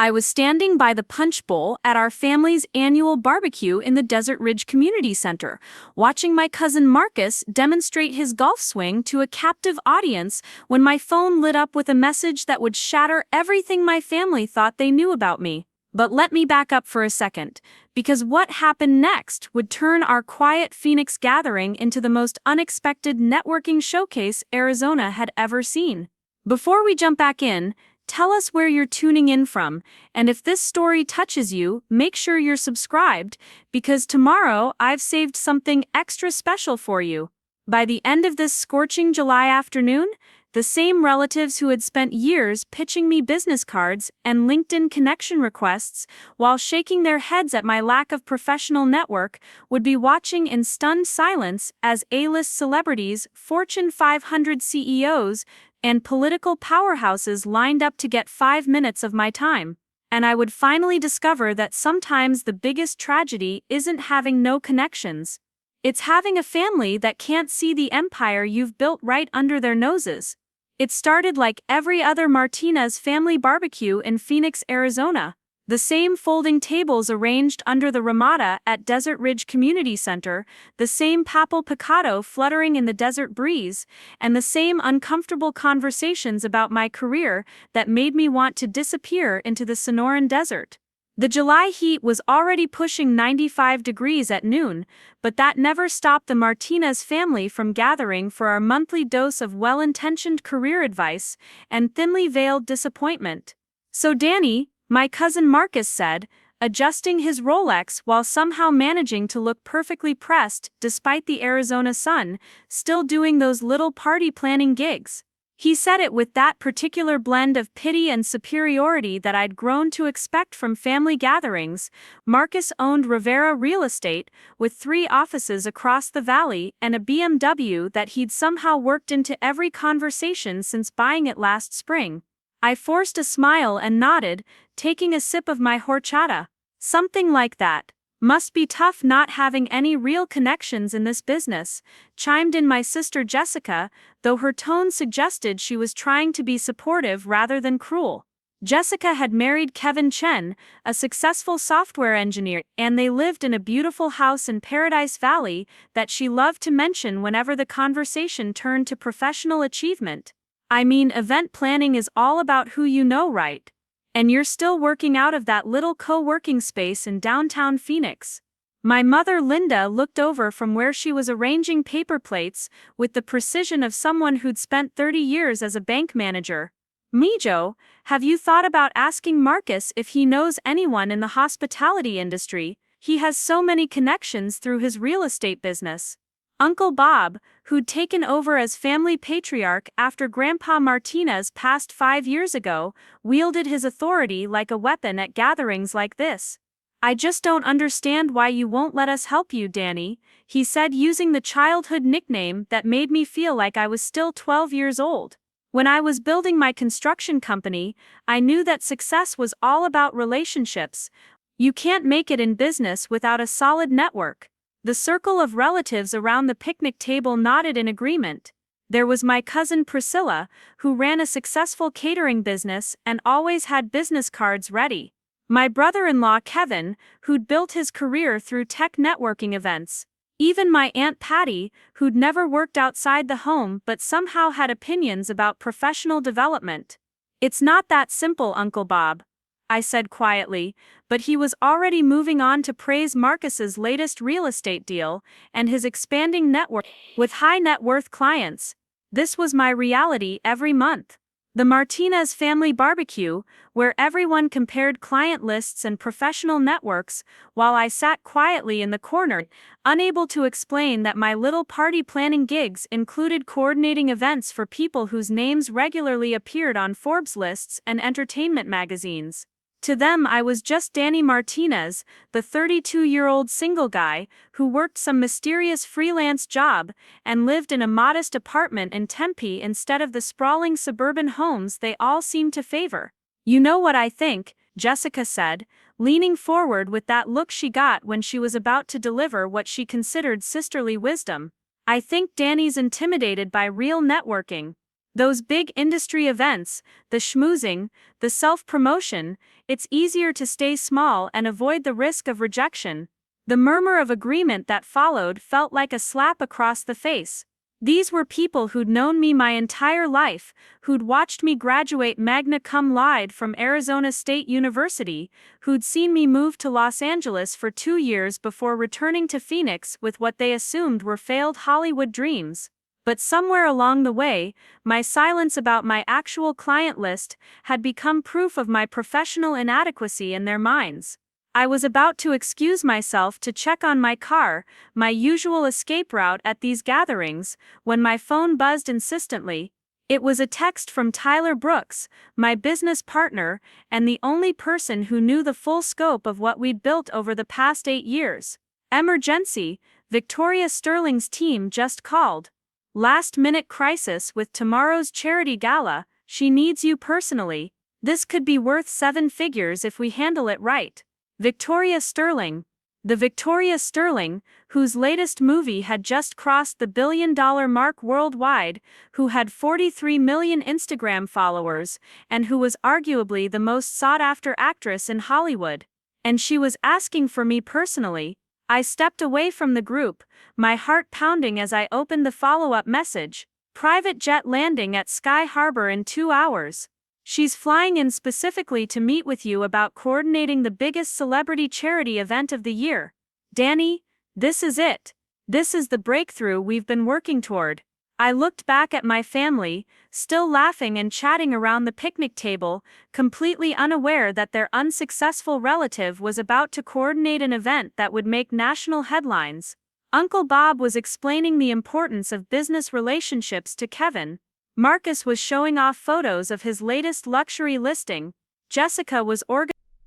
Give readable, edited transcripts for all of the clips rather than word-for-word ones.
I was standing by the punch bowl at our family's annual barbecue in the Desert Ridge Community Center, watching my cousin Marcus demonstrate his golf swing to a captive audience when my phone lit up with a message that would shatter everything my family thought they knew about me. But let me back up for a second, because what happened next would turn our quiet Phoenix gathering into the most unexpected networking showcase Arizona had ever seen. Before we jump back in, tell us where you're tuning in from, and if this story touches you, make sure you're subscribed, because tomorrow I've saved something extra special for you. By the end of this scorching July afternoon, the same relatives who had spent years pitching me business cards and LinkedIn connection requests while shaking their heads at my lack of professional network would be watching in stunned silence as A-list celebrities, Fortune 500 CEOs, and political powerhouses lined up to get 5 minutes of my time. And I would finally discover that sometimes the biggest tragedy isn't having no connections. It's having a family that can't see the empire you've built right under their noses. It started like every other Martinez family barbecue in Phoenix, Arizona. The same folding tables arranged under the ramada at Desert Ridge Community Center, the same papel picado fluttering in the desert breeze, and the same uncomfortable conversations about my career that made me want to disappear into the Sonoran Desert. The July heat was already pushing 95 degrees at noon, but that never stopped the Martinez family from gathering for our monthly dose of well-intentioned career advice and thinly veiled disappointment. "So Danny," my cousin Marcus said, adjusting his Rolex while somehow managing to look perfectly pressed despite the Arizona sun, "still doing those little party planning gigs?" He said it with that particular blend of pity and superiority that I'd grown to expect from family gatherings. Marcus owned Rivera Real Estate, with 3 offices across the valley and a BMW that he'd somehow worked into every conversation since buying it last spring. I forced a smile and nodded, taking a sip of my horchata. "Something like that. Must be tough not having any real connections in this business," chimed in my sister Jessica, though her tone suggested she was trying to be supportive rather than cruel. Jessica had married Kevin Chen, a successful software engineer, and they lived in a beautiful house in Paradise Valley that she loved to mention whenever the conversation turned to professional achievement. "I mean, event planning is all about who you know, right? And you're still working out of that little co-working space in downtown Phoenix." My mother Linda looked over from where she was arranging paper plates with the precision of someone who'd spent 30 years as a bank manager. "Mijo, have you thought about asking Marcus if he knows anyone in the hospitality industry? He has so many connections through his real estate business." Uncle Bob, who'd taken over as family patriarch after Grandpa Martinez passed 5 years ago, wielded his authority like a weapon at gatherings like this. "I just don't understand why you won't let us help you, Danny," he said, using the childhood nickname that made me feel like I was still 12 years old. When I was building my construction company, I knew that success was all about relationships. You can't make it in business without a solid network. The circle of relatives around the picnic table nodded in agreement. There was my cousin Priscilla, who ran a successful catering business and always had business cards ready. My brother-in-law Kevin, who'd built his career through tech networking events. Even my Aunt Patty, who'd never worked outside the home but somehow had opinions about professional development. "It's not that simple, Uncle Bob," I said quietly, but he was already moving on to praise Marcus's latest real estate deal and his expanding network with high net worth clients. This was my reality every month. The Martinez family barbecue, where everyone compared client lists and professional networks, while I sat quietly in the corner, unable to explain that my little party planning gigs included coordinating events for people whose names regularly appeared on Forbes lists and entertainment magazines. To them, I was just Danny Martinez, the 32-year-old single guy who worked some mysterious freelance job and lived in a modest apartment in Tempe instead of the sprawling suburban homes they all seemed to favor. "You know what I think," Jessica said, leaning forward with that look she got when she was about to deliver what she considered sisterly wisdom. "I think Danny's intimidated by real networking." Those big industry events, the schmoozing, the self-promotion, it's easier to stay small and avoid the risk of rejection. The murmur of agreement that followed felt like a slap across the face. These were people who'd known me my entire life, who'd watched me graduate magna cum laude from Arizona State University, who'd seen me move to Los Angeles for 2 years before returning to Phoenix with what they assumed were failed Hollywood dreams. But somewhere along the way, my silence about my actual client list had become proof of my professional inadequacy in their minds. I was about to excuse myself to check on my car, my usual escape route at these gatherings, when my phone buzzed insistently. It was a text from Tyler Brooks, my business partner, and the only person who knew the full scope of what we'd built over the past 8 years. Emergency, Victoria Sterling's team just called. Last-minute crisis with tomorrow's charity gala, she needs you personally. This could be worth 7 figures if we handle it right. Victoria Sterling. The Victoria Sterling, whose latest movie had just crossed the billion-dollar mark worldwide, who had 43 million Instagram followers, and who was arguably the most sought-after actress in Hollywood. And she was asking for me personally. I stepped away from the group, my heart pounding as I opened the follow-up message. Private jet landing at Sky Harbor in 2 hours. She's flying in specifically to meet with you about coordinating the biggest celebrity charity event of the year. Danny, this is it. This is the breakthrough we've been working toward. I looked back at my family, still laughing and chatting around the picnic table, completely unaware that their unsuccessful relative was about to coordinate an event that would make national headlines. Uncle Bob was explaining the importance of business relationships to Kevin. Marcus was showing off photos of his latest luxury listing. Jessica was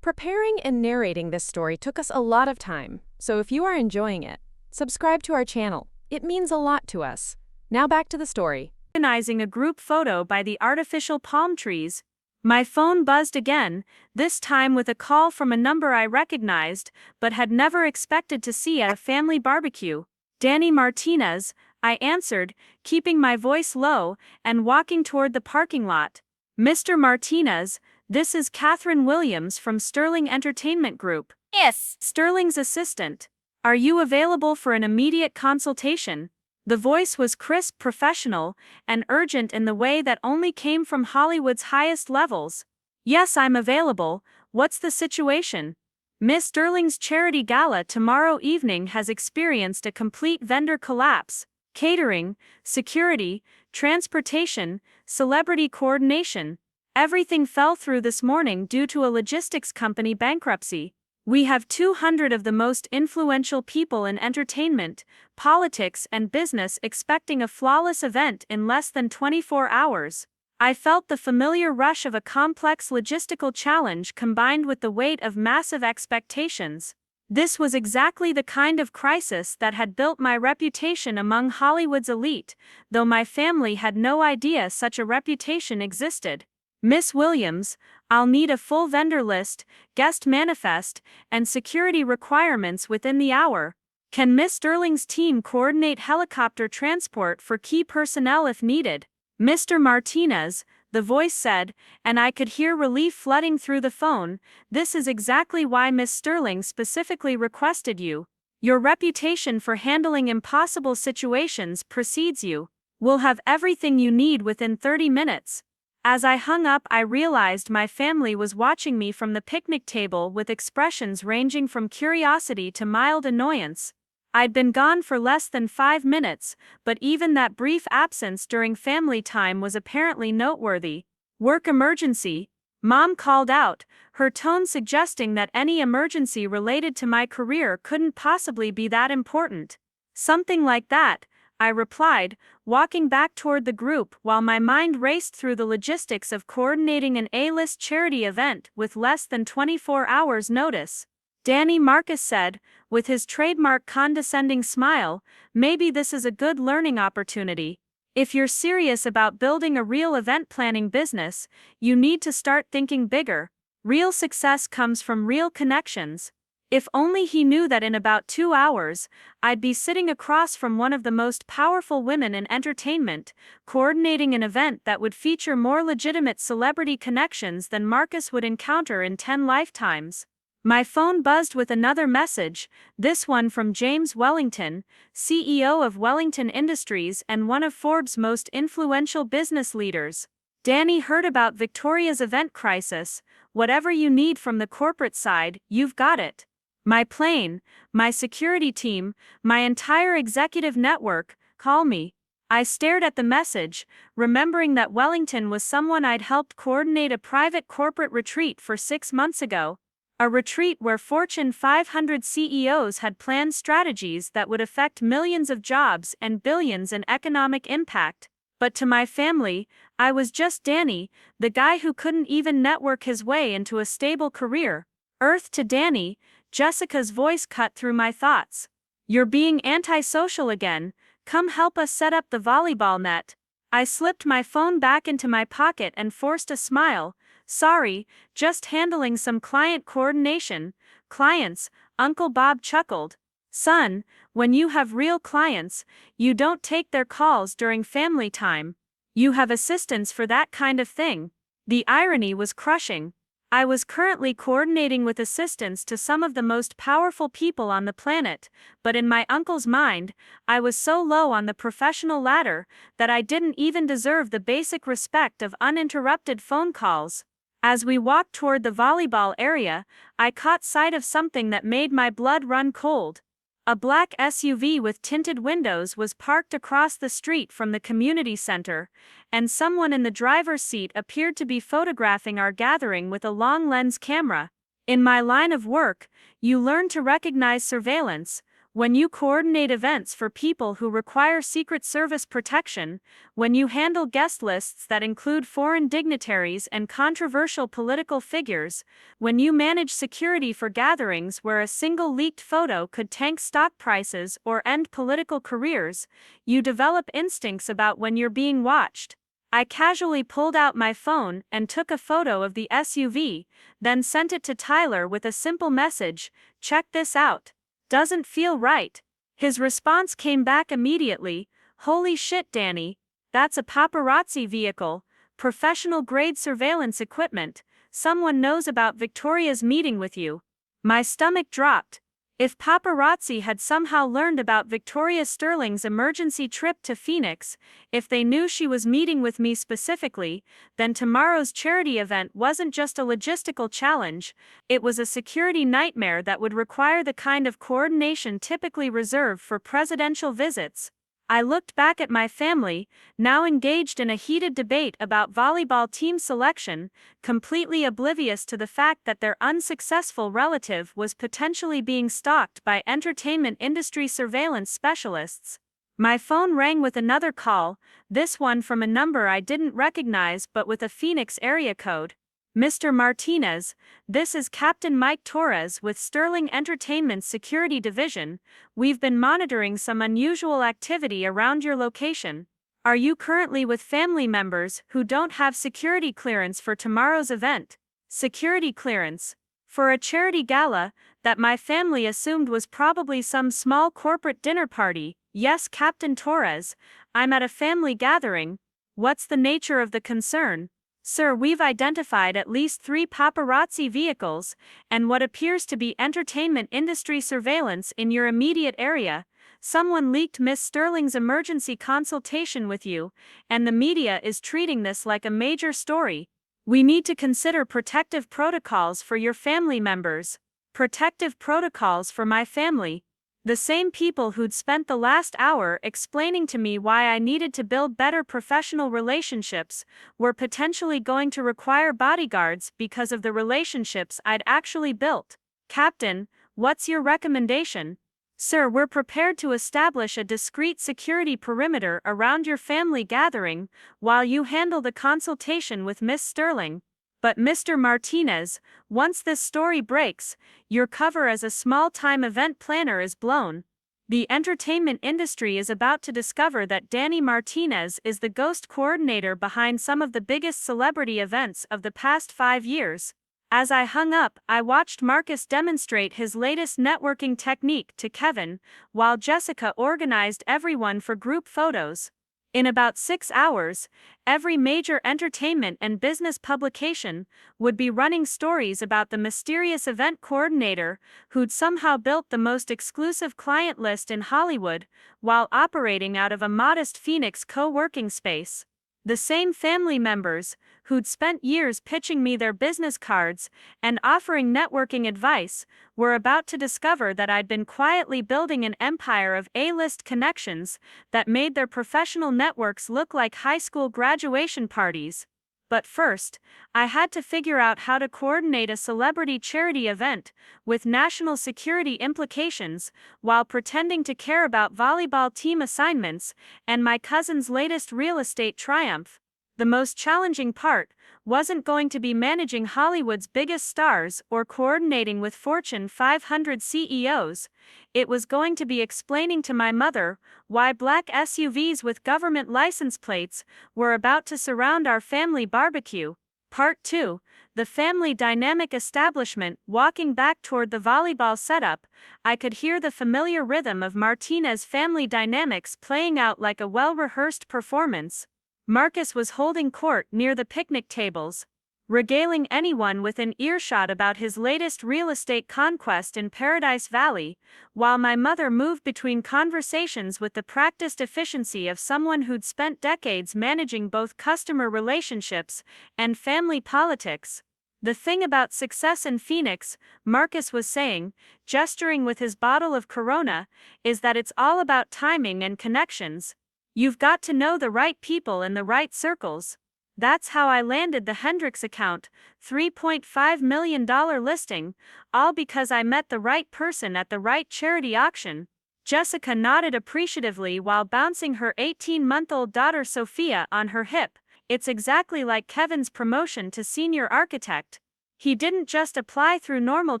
Preparing and narrating this story took us a lot of time, so if you are enjoying it, subscribe to our channel. It means a lot to us. Now back to the story. Organizing a group photo by the artificial palm trees. My phone buzzed again, this time with a call from a number I recognized, but had never expected to see at a family barbecue. Danny Martinez, I answered, keeping my voice low, and walking toward the parking lot. Mr. Martinez, this is Catherine Williams from Sterling Entertainment Group. Yes. Sterling's assistant. Are you available for an immediate consultation? The voice was crisp, professional, and urgent in the way that only came from Hollywood's highest levels. Yes, I'm available. What's the situation? Miss Sterling's charity gala tomorrow evening has experienced a complete vendor collapse. Catering, security, transportation, celebrity coordination. Everything fell through this morning due to a logistics company bankruptcy. We have 200 of the most influential people in entertainment, politics, and business expecting a flawless event in less than 24 hours. I felt the familiar rush of a complex logistical challenge combined with the weight of massive expectations. This was exactly the kind of crisis that had built my reputation among Hollywood's elite, though my family had no idea such a reputation existed. Miss Williams, I'll need a full vendor list, guest manifest, and security requirements within the hour. Can Miss Sterling's team coordinate helicopter transport for key personnel if needed? Mr. Martinez, the voice said, and I could hear relief flooding through the phone. This is exactly why Miss Sterling specifically requested you. Your reputation for handling impossible situations precedes you. We'll have everything you need within 30 minutes. As I hung up, I realized my family was watching me from the picnic table with expressions ranging from curiosity to mild annoyance. I'd been gone for less than 5 minutes, but even that brief absence during family time was apparently noteworthy. Work emergency, Mom called out, her tone suggesting that any emergency related to my career couldn't possibly be that important. Something like that, I replied, walking back toward the group while my mind raced through the logistics of coordinating an A-list charity event with less than 24 hours' notice. Danny Marcus said, with his trademark condescending smile, maybe this is a good learning opportunity. If you're serious about building a real event planning business, you need to start thinking bigger. Real success comes from real connections. If only he knew that in about 2 hours, I'd be sitting across from one of the most powerful women in entertainment, coordinating an event that would feature more legitimate celebrity connections than Marcus would encounter in 10 lifetimes. My phone buzzed with another message, this one from James Wellington, CEO of Wellington Industries and one of Forbes' most influential business leaders. Danny heard about Victoria's event crisis. Whatever you need from the corporate side, you've got it. My plane, my security team, my entire executive network, call me. I stared at the message, remembering that Wellington was someone I'd helped coordinate a private corporate retreat for 6 months ago. A retreat where Fortune 500 CEOs had planned strategies that would affect millions of jobs and billions in economic impact. But to my family, I was just Danny, the guy who couldn't even network his way into a stable career. Earth to Danny, Jessica's voice cut through my thoughts. You're being antisocial again, come help us set up the volleyball net. I slipped my phone back into my pocket and forced a smile. Sorry, just handling some client coordination. Clients, Uncle Bob chuckled. Son, when you have real clients, you don't take their calls during family time. You have assistants for that kind of thing. The irony was crushing. I was currently coordinating with assistants to some of the most powerful people on the planet, but in my uncle's mind, I was so low on the professional ladder that I didn't even deserve the basic respect of uninterrupted phone calls. As we walked toward the volleyball area, I caught sight of something that made my blood run cold. A black SUV with tinted windows was parked across the street from the community center, and someone in the driver's seat appeared to be photographing our gathering with a long lens camera. In my line of work, you learn to recognize surveillance. When you coordinate events for people who require Secret Service protection, when you handle guest lists that include foreign dignitaries and controversial political figures, when you manage security for gatherings where a single leaked photo could tank stock prices or end political careers, you develop instincts about when you're being watched. I casually pulled out my phone and took a photo of the SUV, then sent it to Tyler with a simple message, "Check this out. Doesn't feel right." His response came back immediately, "Holy shit, Danny. That's a paparazzi vehicle, professional-grade surveillance equipment. Someone knows about Victoria's meeting with you." My stomach dropped. If paparazzi had somehow learned about Victoria Sterling's emergency trip to Phoenix, if they knew she was meeting with me specifically, then tomorrow's charity event wasn't just a logistical challenge, it was a security nightmare that would require the kind of coordination typically reserved for presidential visits. I looked back at my family, now engaged in a heated debate about volleyball team selection, completely oblivious to the fact that their unsuccessful relative was potentially being stalked by entertainment industry surveillance specialists. My phone rang with another call, this one from a number I didn't recognize but with a Phoenix area code. "Mr. Martinez, this is Captain Mike Torres with Sterling Entertainment's Security Division. We've been monitoring some unusual activity around your location. Are you currently with family members who don't have security clearance for tomorrow's event?" Security clearance. For a charity gala, that my family assumed was probably some small corporate dinner party. Yes, Captain Torres, I'm at a family gathering. What's the nature of the concern? Sir, we've identified at least 3 paparazzi vehicles, and what appears to be entertainment industry surveillance in your immediate area. Someone leaked Miss Sterling's emergency consultation with you, and the media is treating this like a major story. We need to consider protective protocols for your family members. Protective protocols for my family. The same people who'd spent the last hour explaining to me why I needed to build better professional relationships were potentially going to require bodyguards because of the relationships I'd actually built. "Captain, what's your recommendation?" "Sir, we're prepared to establish a discreet security perimeter around your family gathering while you handle the consultation with Miss Sterling. But Mr. Martinez, once this story breaks, your cover as a small-time event planner is blown. The entertainment industry is about to discover that Danny Martinez is the ghost coordinator behind some of the biggest celebrity events of the past 5 years. As I hung up, I watched Marcus demonstrate his latest networking technique to Kevin, while Jessica organized everyone for group photos. In about 6 hours, every major entertainment and business publication would be running stories about the mysterious event coordinator who'd somehow built the most exclusive client list in Hollywood while operating out of a modest Phoenix co-working space. The same family members who'd spent years pitching me their business cards and offering networking advice were about to discover that I'd been quietly building an empire of A-list connections that made their professional networks look like high school graduation parties. But first, I had to figure out how to coordinate a celebrity charity event with national security implications while pretending to care about volleyball team assignments and my cousin's latest real estate triumph. The most challenging part wasn't going to be managing Hollywood's biggest stars or coordinating with Fortune 500 CEOs. It was going to be explaining to my mother why black SUVs with government license plates were about to surround our family barbecue. Part 2. The family dynamic establishment. Walking back toward the volleyball setup, I could hear the familiar rhythm of Martinez family dynamics playing out like a well-rehearsed performance. Marcus was holding court near the picnic tables, regaling anyone within earshot about his latest real estate conquest in Paradise Valley, while my mother moved between conversations with the practiced efficiency of someone who'd spent decades managing both customer relationships and family politics. The thing about success in Phoenix, Marcus was saying, gesturing with his bottle of Corona, is that it's all about timing and connections. You've got to know the right people in the right circles. That's how I landed the Hendricks account, $3.5 million listing, all because I met the right person at the right charity auction. Jessica nodded appreciatively while bouncing her 18-month-old daughter Sophia on her hip. It's exactly like Kevin's promotion to senior architect. He didn't just apply through normal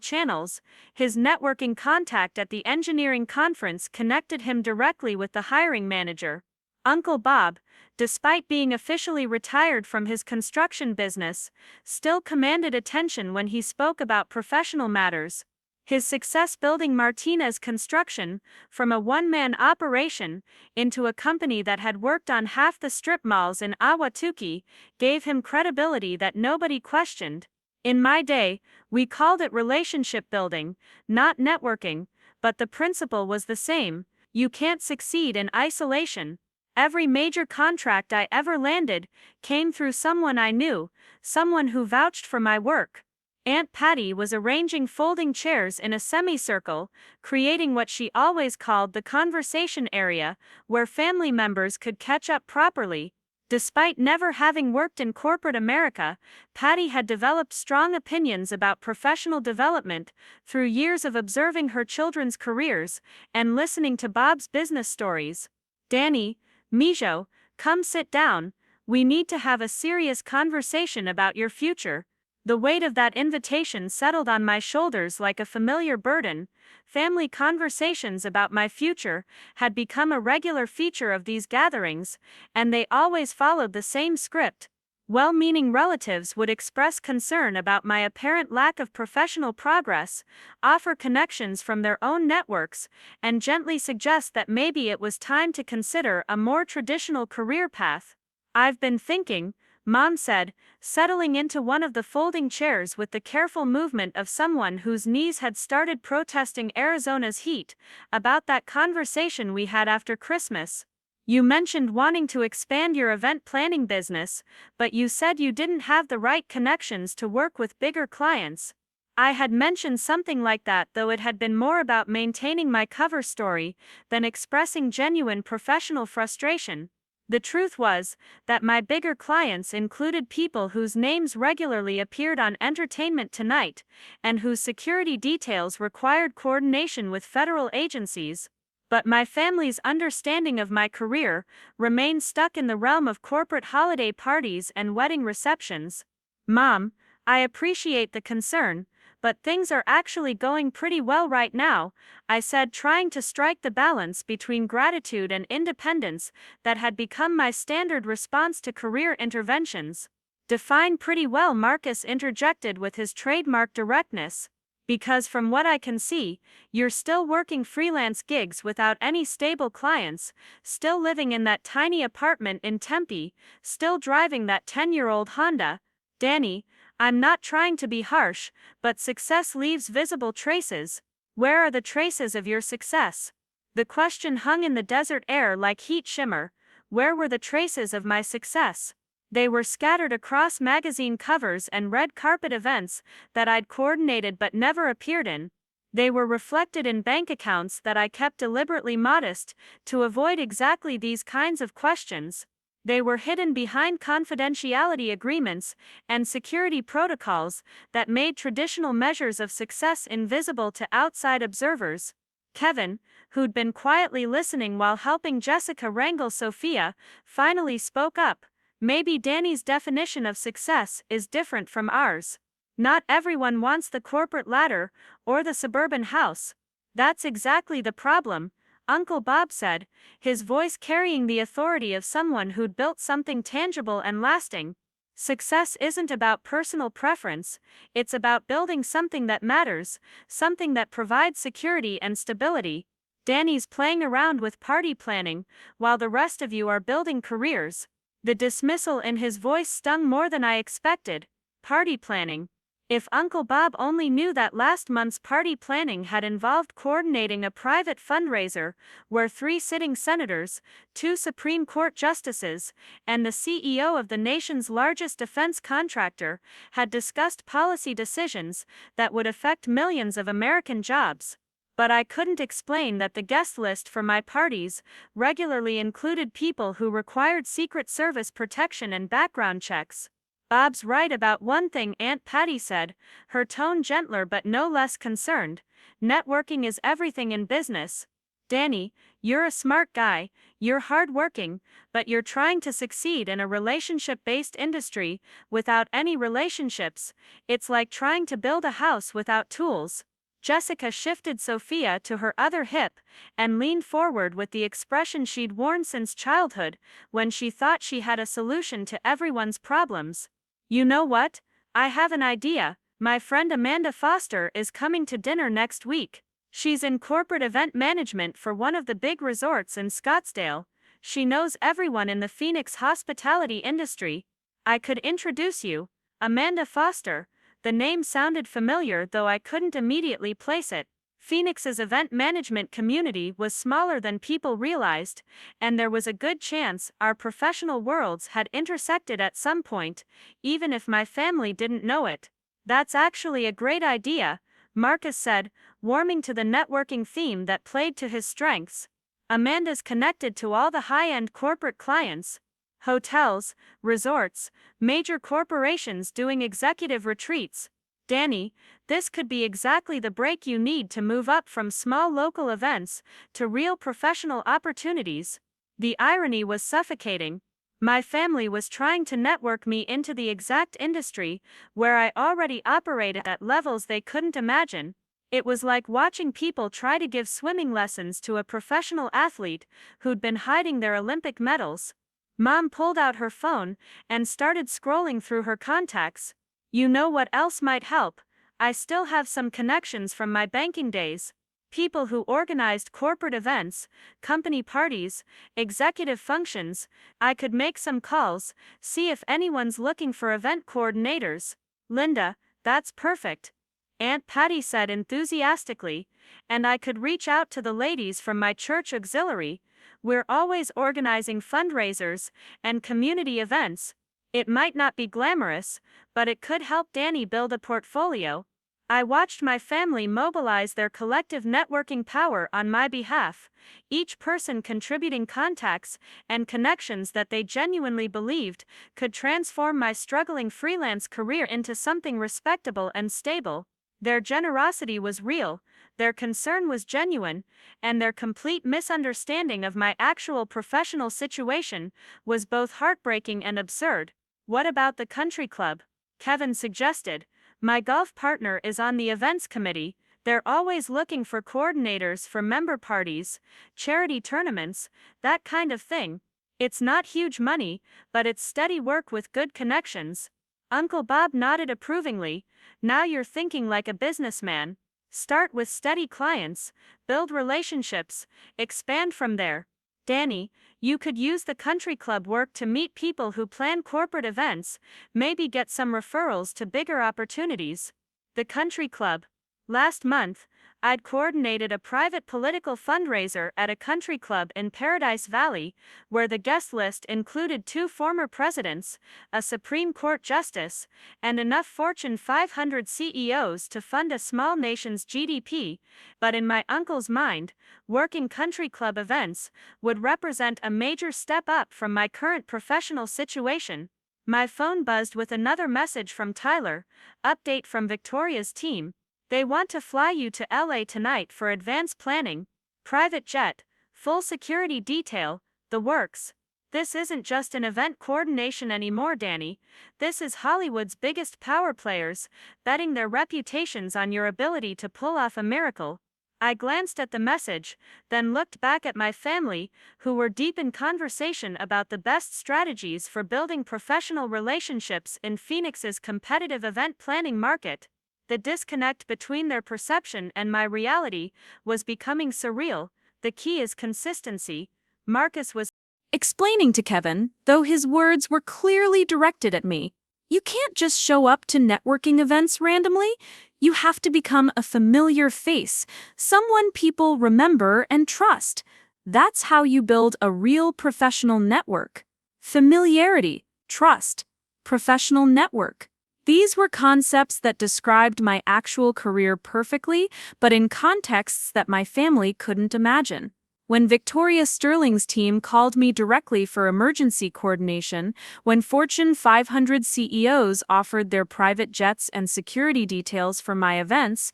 channels, his networking contact at the engineering conference connected him directly with the hiring manager. Uncle Bob, despite being officially retired from his construction business, still commanded attention when he spoke about professional matters. His success building Martinez Construction from a one-man operation into a company that had worked on half the strip malls in Ahwatukee gave him credibility that nobody questioned. In my day, we called it relationship building, not networking, but the principle was the same. You can't succeed in isolation. Every major contract I ever landed came through someone I knew, someone who vouched for my work. Aunt Patty was arranging folding chairs in a semicircle, creating what she always called the conversation area, where family members could catch up properly. Despite never having worked in corporate America, Patty had developed strong opinions about professional development through years of observing her children's careers and listening to Bob's business stories. "Danny, Mijo, come sit down, we need to have a serious conversation about your future." The weight of that invitation settled on my shoulders like a familiar burden. Family conversations about my future had become a regular feature of these gatherings, and they always followed the same script. Well-meaning relatives would express concern about my apparent lack of professional progress, offer connections from their own networks, and gently suggest that maybe it was time to consider a more traditional career path. "I've been thinking," Mom said, settling into one of the folding chairs with the careful movement of someone whose knees had started protesting Arizona's heat, "about that conversation we had after Christmas. You mentioned wanting to expand your event planning business, but you said you didn't have the right connections to work with bigger clients." I had mentioned something like that, though it had been more about maintaining my cover story than expressing genuine professional frustration. The truth was that my bigger clients included people whose names regularly appeared on Entertainment Tonight, and whose security details required coordination with federal agencies. But my family's understanding of my career remained stuck in the realm of corporate holiday parties and wedding receptions. "Mom, I appreciate the concern, but things are actually going pretty well right now," I said, trying to strike the balance between gratitude and independence that had become my standard response to career interventions. Define pretty well, Marcus interjected with his trademark directness. Because from what I can see, you're still working freelance gigs without any stable clients, still living in that tiny apartment in Tempe, still driving that 10-year-old Honda. Danny, I'm not trying to be harsh, but success leaves visible traces. Where are the traces of your success? The question hung in the desert air like heat shimmer. Where were the traces of my success? They were scattered across magazine covers and red carpet events that I'd coordinated but never appeared in. They were reflected in bank accounts that I kept deliberately modest to avoid exactly these kinds of questions. They were hidden behind confidentiality agreements and security protocols that made traditional measures of success invisible to outside observers. Kevin, who'd been quietly listening while helping Jessica wrangle Sophia, finally spoke up. Maybe Danny's definition of success is different from ours. Not everyone wants the corporate ladder or the suburban house. That's exactly the problem, Uncle Bob said, his voice carrying the authority of someone who'd built something tangible and lasting. Success isn't about personal preference, it's about building something that matters, something that provides security and stability. Danny's playing around with party planning, while the rest of you are building careers. The dismissal in his voice stung more than I expected. Party planning. If Uncle Bob only knew that last month's party planning had involved coordinating a private fundraiser where 3 sitting senators, 2 Supreme Court justices, and the CEO of the nation's largest defense contractor had discussed policy decisions that would affect millions of American jobs. But I couldn't explain that the guest list for my parties regularly included people who required Secret Service protection and background checks. Bob's right about one thing, Aunt Patty said, her tone gentler but no less concerned. Networking is everything in business. Danny, you're a smart guy, you're hardworking, but you're trying to succeed in a relationship-based industry without any relationships. It's like trying to build a house without tools. Jessica shifted Sophia to her other hip and leaned forward with the expression she'd worn since childhood, when she thought she had a solution to everyone's problems. You know what? I have an idea. My friend Amanda Foster is coming to dinner next week. She's in corporate event management for one of the big resorts in Scottsdale. She knows everyone in the Phoenix hospitality industry. I could introduce you. Amanda Foster. The name sounded familiar, though I couldn't immediately place it. Phoenix's event management community was smaller than people realized, and there was a good chance our professional worlds had intersected at some point, even if my family didn't know it. That's actually a great idea, Marcus said, warming to the networking theme that played to his strengths. Amanda's connected to all the high-end corporate clients. Hotels, resorts, major corporations doing executive retreats. Danny, this could be exactly the break you need to move up from small local events to real professional opportunities. The irony was suffocating. My family was trying to network me into the exact industry where I already operated at levels they couldn't imagine. It was like watching people try to give swimming lessons to a professional athlete who'd been hiding their Olympic medals. Mom pulled out her phone and started scrolling through her contacts. You know what else might help? I still have some connections from my banking days. People who organized corporate events, company parties, executive functions. I could make some calls, see if anyone's looking for event coordinators. Linda, that's perfect, Aunt Patty said enthusiastically, and I could reach out to the ladies from my church auxiliary. We're always organizing fundraisers and community events. It might not be glamorous, but it could help Danny build a portfolio. I watched my family mobilize their collective networking power on my behalf, each person contributing contacts and connections that they genuinely believed could transform my struggling freelance career into something respectable and stable. Their generosity was real, their concern was genuine, and their complete misunderstanding of my actual professional situation was both heartbreaking and absurd. What about the country club? Kevin suggested. My golf partner is on the events committee. They're always looking for coordinators for member parties, charity tournaments, that kind of thing. It's not huge money, but it's steady work with good connections. Uncle Bob nodded approvingly. Now you're thinking like a businessman. Start with steady clients, build relationships, expand from there. Danny, you could use the country club work to meet people who plan corporate events, maybe get some referrals to bigger opportunities. The country club. Last month, I'd coordinated a private political fundraiser at a country club in Paradise Valley, where the guest list included 2 former presidents, a Supreme Court justice, and enough Fortune 500 CEOs to fund a small nation's GDP, but in my uncle's mind, working country club events would represent a major step up from my current professional situation. My phone buzzed with another message from Tyler, update from Victoria's team. They want to fly you to LA tonight for advanced planning, private jet, full security detail, the works. This isn't just an event coordination anymore, Danny. This is Hollywood's biggest power players, betting their reputations on your ability to pull off a miracle. I glanced at the message, then looked back at my family, who were deep in conversation about the best strategies for building professional relationships in Phoenix's competitive event planning market. The disconnect between their perception and my reality was becoming surreal. The key is consistency, Marcus was explaining to Kevin, though his words were clearly directed at me. You can't just show up to networking events randomly. You have to become a familiar face, someone people remember and trust. That's how you build a real professional network. Familiarity, trust, professional network. These were concepts that described my actual career perfectly, but in contexts that my family couldn't imagine. When Victoria Sterling's team called me directly for emergency coordination, when Fortune 500 CEOs offered their private jets and security details for my events,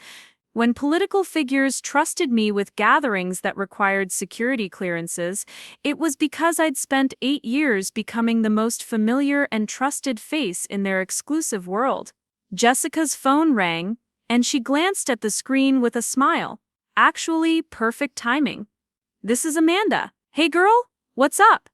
when political figures trusted me with gatherings that required security clearances, it was because I'd spent 8 years becoming the most familiar and trusted face in their exclusive world. Jessica's phone rang, and she glanced at the screen with a smile. Actually, perfect timing. This is Amanda. Hey girl, what's up?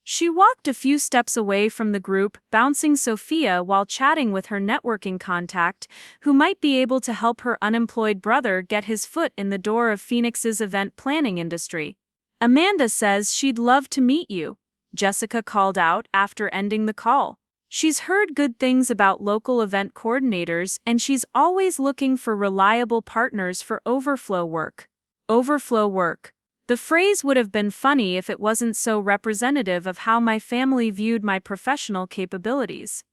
She walked a few steps away from the group, bouncing Sophia while chatting with her networking contact, who might be able to help her unemployed brother get his foot in the door of Phoenix's event planning industry. Amanda says she'd love to meet you, Jessica called out after ending the call. She's heard good things about local event coordinators, and she's always looking for reliable partners for overflow work. Overflow work. The phrase would have been funny if it wasn't so representative of how my family viewed my professional capabilities.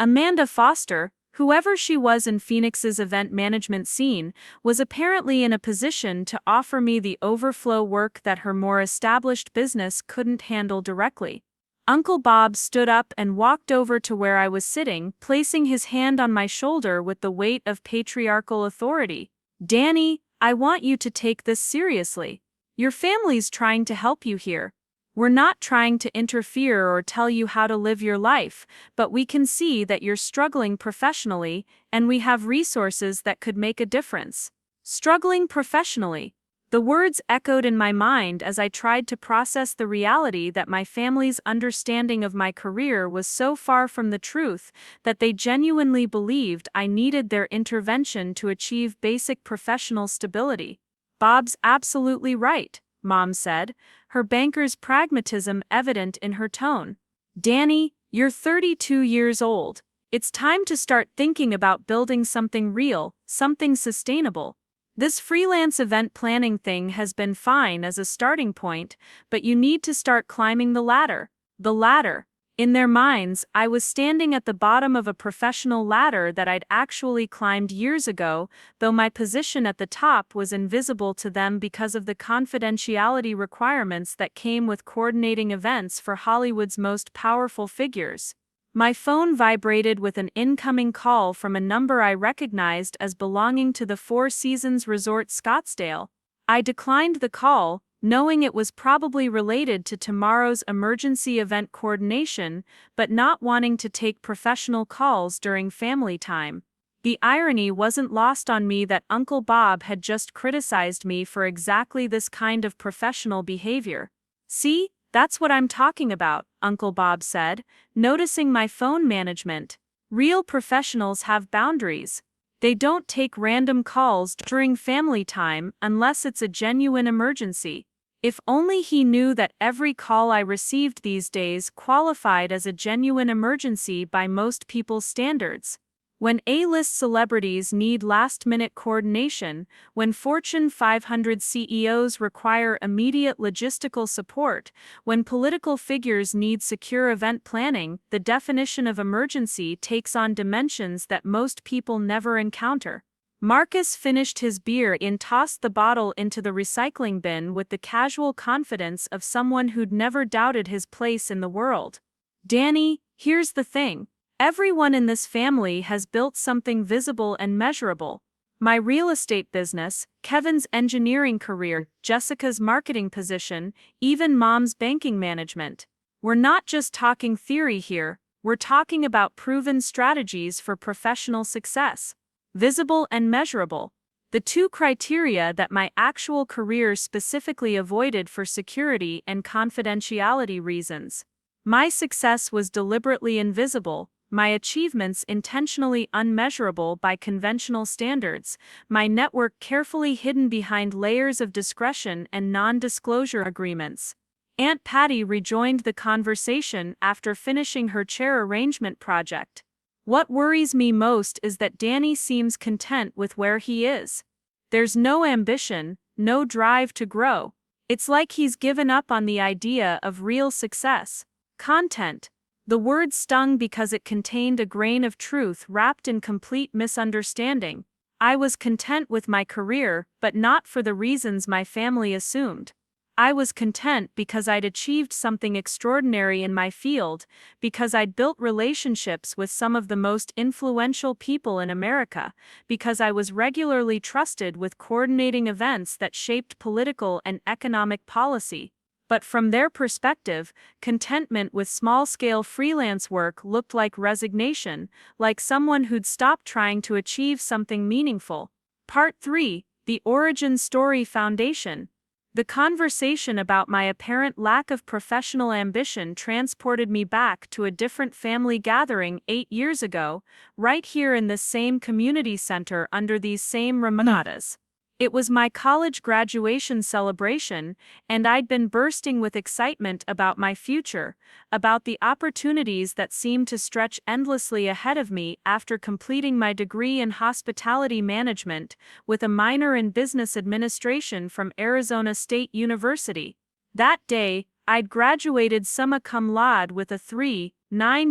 Amanda Foster, whoever she was in Phoenix's event management scene, was apparently in a position to offer me the overflow work that her more established business couldn't handle directly. Uncle Bob stood up and walked over to where I was sitting, placing his hand on my shoulder with the weight of patriarchal authority. Danny, I want you to take this seriously. Your family's trying to help you here. We're not trying to interfere or tell you how to live your life, but we can see that you're struggling professionally, and we have resources that could make a difference. Struggling professionally. The words echoed in my mind as I tried to process the reality that my family's understanding of my career was so far from the truth that they genuinely believed I needed their intervention to achieve basic professional stability. Bob's absolutely right, Mom said, her banker's pragmatism evident in her tone. Danny, you're 32 years old. It's time to start thinking about building something real, something sustainable. This freelance event planning thing has been fine as a starting point, but you need to start climbing the ladder. The ladder. In their minds, I was standing at the bottom of a professional ladder that I'd actually climbed years ago, though my position at the top was invisible to them because of the confidentiality requirements that came with coordinating events for Hollywood's most powerful figures. My phone vibrated with an incoming call from a number I recognized as belonging to the Four Seasons Resort Scottsdale. I declined the call, knowing it was probably related to tomorrow's emergency event coordination, but not wanting to take professional calls during family time. The irony wasn't lost on me that Uncle Bob had just criticized me for exactly this kind of professional behavior. See, that's what I'm talking about, Uncle Bob said, noticing my phone management. Real professionals have boundaries. They don't take random calls during family time unless it's a genuine emergency. If only he knew that every call I received these days qualified as a genuine emergency by most people's standards. When A-list celebrities need last-minute coordination, when Fortune 500 CEOs require immediate logistical support, when political figures need secure event planning, the definition of emergency takes on dimensions that most people never encounter. Marcus finished his beer and tossed the bottle into the recycling bin with the casual confidence of someone who'd never doubted his place in the world. Danny, here's the thing. Everyone in this family has built something visible and measurable. My real estate business, Kevin's engineering career, Jessica's marketing position, even Mom's banking management. We're not just talking theory here, we're talking about proven strategies for professional success. Visible and measurable. The two criteria that my actual career specifically avoided for security and confidentiality reasons. My success was deliberately invisible, my achievements intentionally unmeasurable by conventional standards, my network carefully hidden behind layers of discretion and non-disclosure agreements. Aunt Patty rejoined the conversation after finishing her chair arrangement project. What worries me most is that Danny seems content with where he is. There's no ambition, no drive to grow. It's like he's given up on the idea of real success. Content. The word stung because it contained a grain of truth wrapped in complete misunderstanding. I was content with my career, but not for the reasons my family assumed. I was content because I'd achieved something extraordinary in my field, because I'd built relationships with some of the most influential people in America, because I was regularly trusted with coordinating events that shaped political and economic policy. But from their perspective, contentment with small-scale freelance work looked like resignation, like someone who'd stopped trying to achieve something meaningful. Part 3: The Origin Story Foundation. The conversation about my apparent lack of professional ambition transported me back to a different family gathering 8 years ago, right here in this same community center under these same ramadas. It was my college graduation celebration, and I'd been bursting with excitement about my future, about the opportunities that seemed to stretch endlessly ahead of me after completing my degree in hospitality management with a minor in business administration from Arizona State University. That day, I'd graduated summa cum laude with a 3.9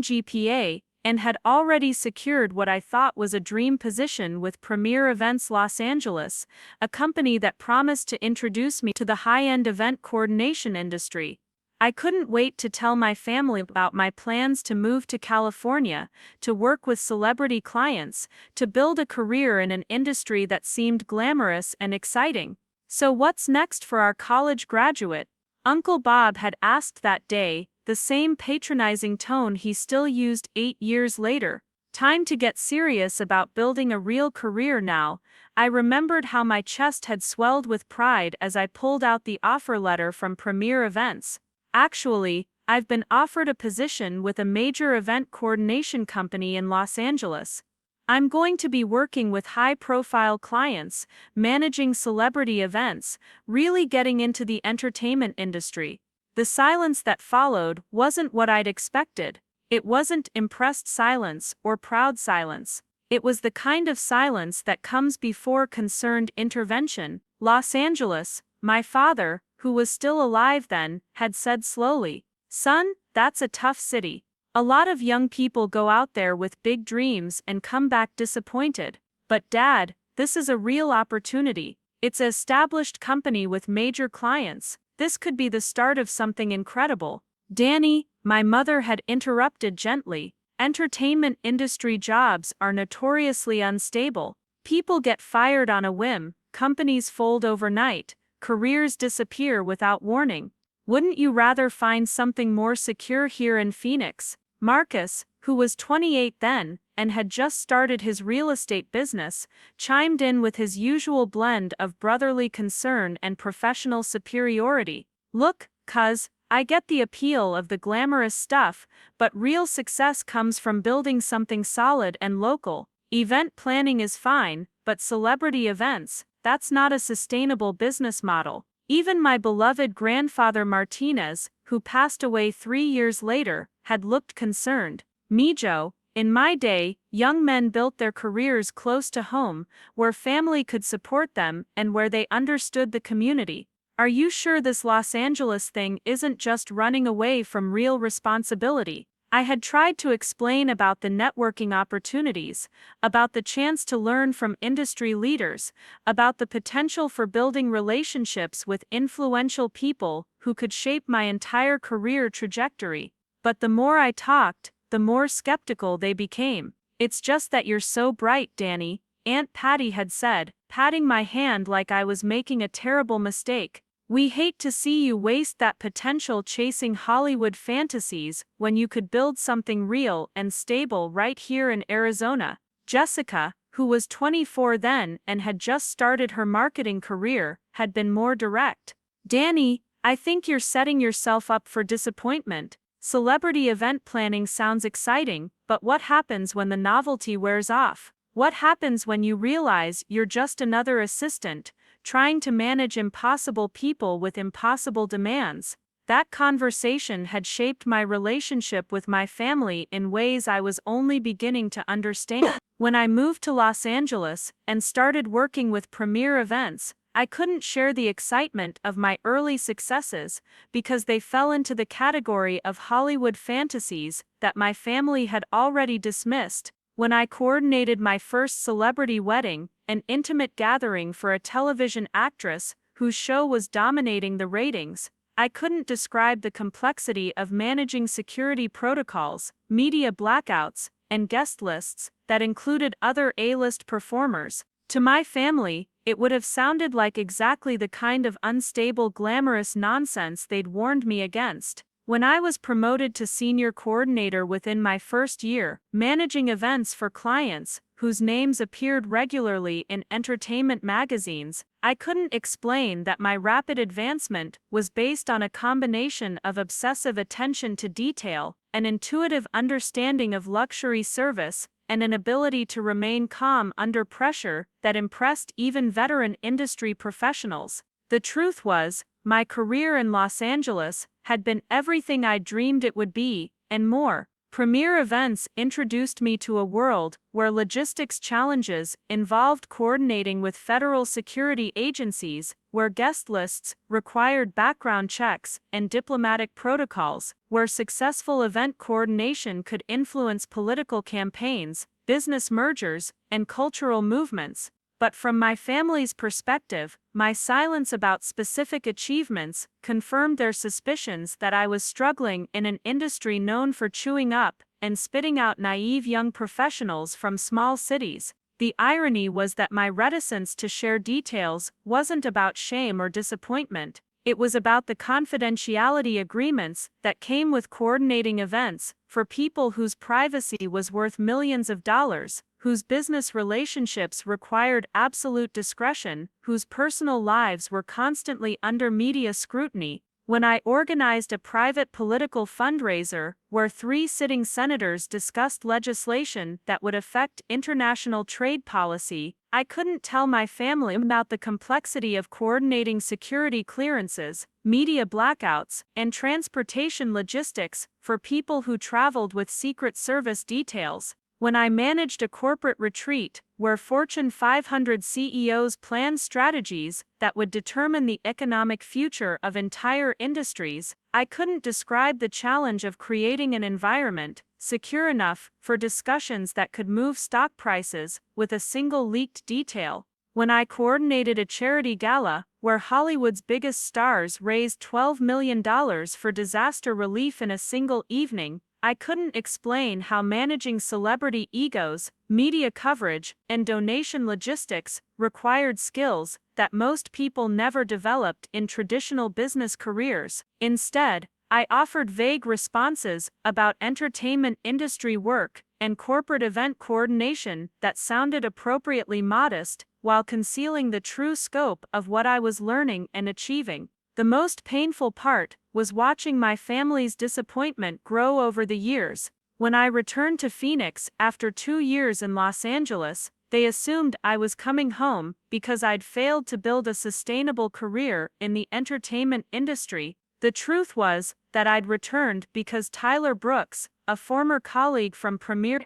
GPA, and had already secured what I thought was a dream position with Premier Events Los Angeles, a company that promised to introduce me to the high-end event coordination industry. I couldn't wait to tell my family about my plans to move to California, to work with celebrity clients, to build a career in an industry that seemed glamorous and exciting. So what's next for our college graduate? Uncle Bob had asked that day, the same patronizing tone he still used 8 years later. Time to get serious about building a real career now. I remembered how my chest had swelled with pride as I pulled out the offer letter from Premier Events. Actually, I've been offered a position with a major event coordination company in Los Angeles. I'm going to be working with high-profile clients, managing celebrity events, really getting into the entertainment industry. The silence that followed wasn't what I'd expected. It wasn't impressed silence or proud silence. It was the kind of silence that comes before concerned intervention. Los Angeles, my father, who was still alive then, had said slowly, "Son, that's a tough city. A lot of young people go out there with big dreams and come back disappointed. But Dad, this is a real opportunity. It's an established company with major clients. This could be the start of something incredible." "Danny," my mother had interrupted gently, "entertainment industry jobs are notoriously unstable. People get fired on a whim, companies fold overnight, careers disappear without warning. Wouldn't you rather find something more secure here in Phoenix?" Marcus, who was 28 then, and had just started his real estate business, chimed in with his usual blend of brotherly concern and professional superiority. "Look, cuz, I get the appeal of the glamorous stuff, but real success comes from building something solid and local. Event planning is fine, but celebrity events, that's not a sustainable business model. Even my beloved grandfather Martinez, who passed away 3 years later, had looked concerned. Mijo, in my day, young men built their careers close to home, where family could support them and where they understood the community. Are you sure this Los Angeles thing isn't just running away from real responsibility? I had tried to explain about the networking opportunities, about the chance to learn from industry leaders, about the potential for building relationships with influential people who could shape my entire career trajectory. But the more I talked, the more skeptical they became. It's just that you're so bright, Danny, Aunt Patty had said, patting my hand like I was making a terrible mistake. We hate to see you waste that potential chasing Hollywood fantasies when you could build something real and stable right here in Arizona. Jessica, who was 24 then and had just started her marketing career, had been more direct. Danny, I think you're setting yourself up for disappointment. Celebrity event planning sounds exciting, but what happens when the novelty wears off? What happens when you realize you're just another assistant, trying to manage impossible people with impossible demands? That conversation had shaped my relationship with my family in ways I was only beginning to understand. When I moved to Los Angeles and started working with premier events, I couldn't share the excitement of my early successes because they fell into the category of Hollywood fantasies that my family had already dismissed. When I coordinated my first celebrity wedding, an intimate gathering for a television actress whose show was dominating the ratings, I couldn't describe the complexity of managing security protocols, media blackouts, and guest lists that included other A-list performers. To my family, it would have sounded like exactly the kind of unstable, glamorous nonsense they'd warned me against. When I was promoted to senior coordinator within my first year, managing events for clients whose names appeared regularly in entertainment magazines, I couldn't explain that my rapid advancement was based on a combination of obsessive attention to detail, an intuitive understanding of luxury service, and an ability to remain calm under pressure that impressed even veteran industry professionals. The truth was, my career in Los Angeles had been everything I dreamed it would be, and more. Premier events introduced me to a world where logistics challenges involved coordinating with federal security agencies, where guest lists required background checks and diplomatic protocols, where successful event coordination could influence political campaigns, business mergers, and cultural movements. But from my family's perspective, my silence about specific achievements confirmed their suspicions that I was struggling in an industry known for chewing up and spitting out naive young professionals from small cities. The irony was that my reticence to share details wasn't about shame or disappointment. It was about the confidentiality agreements that came with coordinating events for people whose privacy was worth millions of dollars, whose business relationships required absolute discretion, whose personal lives were constantly under media scrutiny. When I organized a private political fundraiser where 3 sitting senators discussed legislation that would affect international trade policy, I couldn't tell my family about the complexity of coordinating security clearances, media blackouts, and transportation logistics for people who traveled with Secret Service details. When I managed a corporate retreat where Fortune 500 CEOs planned strategies that would determine the economic future of entire industries, I couldn't describe the challenge of creating an environment secure enough for discussions that could move stock prices with a single leaked detail. When I coordinated a charity gala where Hollywood's biggest stars raised $12 million for disaster relief in a single evening, I couldn't explain how managing celebrity egos, media coverage, and donation logistics required skills that most people never developed in traditional business careers. Instead, I offered vague responses about entertainment industry work and corporate event coordination that sounded appropriately modest while concealing the true scope of what I was learning and achieving. The most painful part was watching my family's disappointment grow over the years. When I returned to Phoenix after 2 years in Los Angeles, they assumed I was coming home because I'd failed to build a sustainable career in the entertainment industry. The truth was that I'd returned because Tyler Brooks, a former colleague from Premier,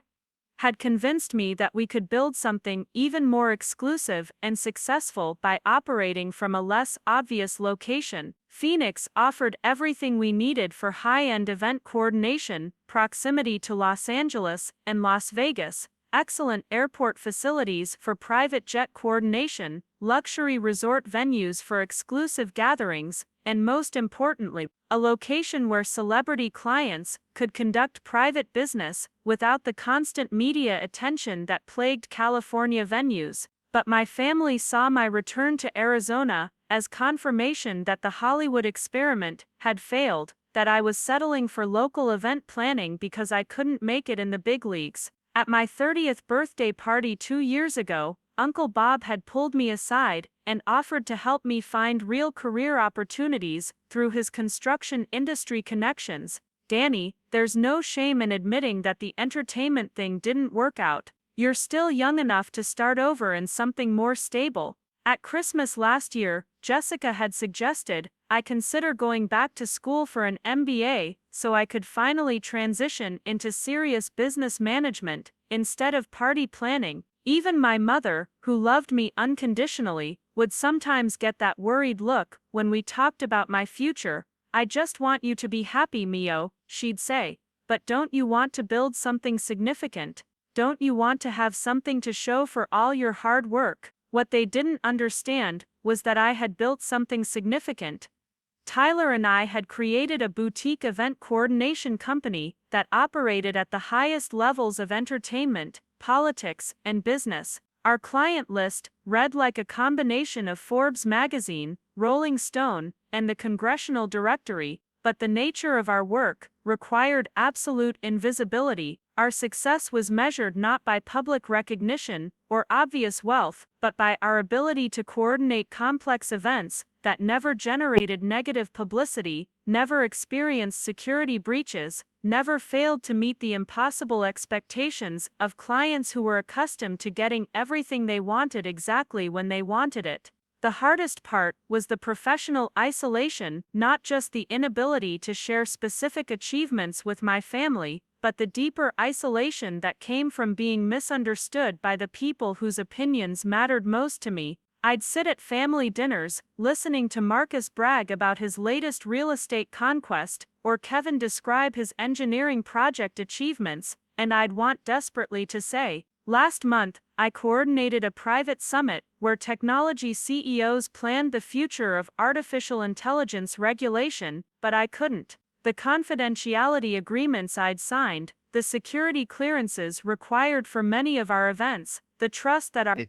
had convinced me that we could build something even more exclusive and successful by operating from a less obvious location. Phoenix offered everything we needed for high-end event coordination, proximity to Los Angeles and Las Vegas, excellent airport facilities for private jet coordination, luxury resort venues for exclusive gatherings, and most importantly, a location where celebrity clients could conduct private business without the constant media attention that plagued California venues. But my family saw my return to Arizona as confirmation that the Hollywood experiment had failed, that I was settling for local event planning because I couldn't make it in the big leagues. At my 30th birthday party 2 years ago, Uncle Bob had pulled me aside and offered to help me find real career opportunities through his construction industry connections. Danny, there's no shame in admitting that the entertainment thing didn't work out. You're still young enough to start over in something more stable. At Christmas last year, Jessica had suggested I consider going back to school for an MBA so I could finally transition into serious business management instead of party planning. Even my mother, who loved me unconditionally, would sometimes get that worried look when we talked about my future. I just want you to be happy, Mio, she'd say. But don't you want to build something significant? Don't you want to have something to show for all your hard work? What they didn't understand was that I had built something significant. Tyler and I had created a boutique event coordination company that operated at the highest levels of entertainment, politics, and business. Our client list read like a combination of Forbes magazine, Rolling Stone, and the Congressional Directory, but the nature of our work required absolute invisibility. Our success was measured not by public recognition or obvious wealth, but by our ability to coordinate complex events that never generated negative publicity, never experienced security breaches, never failed to meet the impossible expectations of clients who were accustomed to getting everything they wanted exactly when they wanted it. The hardest part was the professional isolation, not just the inability to share specific achievements with my family, but the deeper isolation that came from being misunderstood by the people whose opinions mattered most to me. I'd sit at family dinners, listening to Marcus brag about his latest real estate conquest, or Kevin describe his engineering project achievements, and I'd want desperately to say, "Last month, I coordinated a private summit where technology CEOs planned the future of artificial intelligence regulation, but I couldn't." The confidentiality agreements I'd signed, the security clearances required for many of our events, the trust that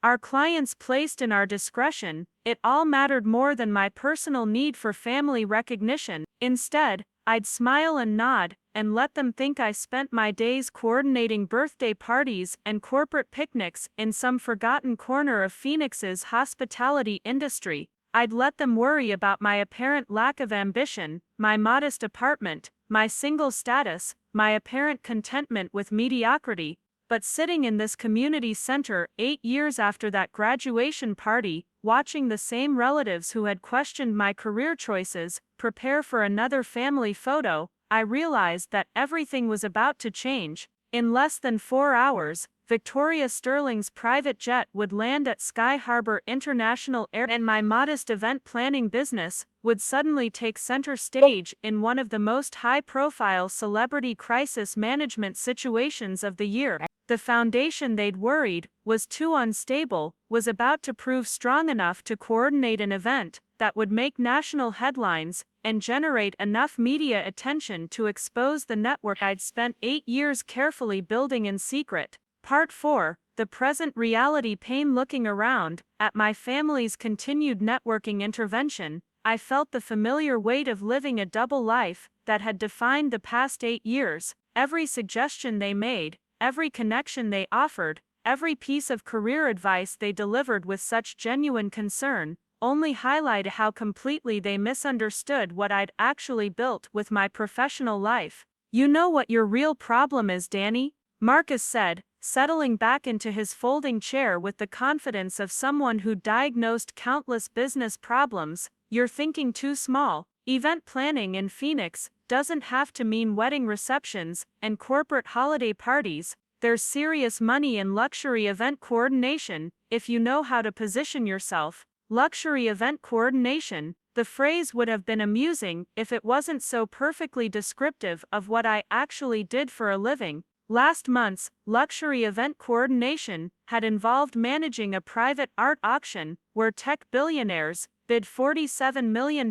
our clients placed in our discretion, it all mattered more than my personal need for family recognition. Instead, I'd smile and nod, and let them think I spent my days coordinating birthday parties and corporate picnics in some forgotten corner of Phoenix's hospitality industry. I'd let them worry about my apparent lack of ambition, my modest apartment, my single status, my apparent contentment with mediocrity. But sitting in this community center 8 years after that graduation party, watching the same relatives who had questioned my career choices prepare for another family photo, I realized that everything was about to change. In less than 4 hours, Victoria Sterling's private jet would land at Sky Harbor International Airport, and my modest event planning business would suddenly take center stage in one of the most high-profile celebrity crisis management situations of the year. The foundation they'd worried was too unstable was about to prove strong enough to coordinate an event that would make national headlines and generate enough media attention to expose the network I'd spent 8 years carefully building in secret. Part 4, the present reality pain. Looking around at my family's continued networking intervention, I felt the familiar weight of living a double life that had defined the past 8 years. Every suggestion they made, every connection they offered, every piece of career advice they delivered with such genuine concern, only highlighted how completely they misunderstood what I'd actually built with my professional life. "You know what your real problem is, Danny," Marcus said, settling back into his folding chair with the confidence of someone who diagnosed countless business problems. "You're thinking too small. Event planning in Phoenix doesn't have to mean wedding receptions and corporate holiday parties. There's serious money in luxury event coordination, if you know how to position yourself." Luxury event coordination. The phrase would have been amusing if it wasn't so perfectly descriptive of what I actually did for a living. Last month's luxury event coordination had involved managing a private art auction where tech billionaires bid $47 million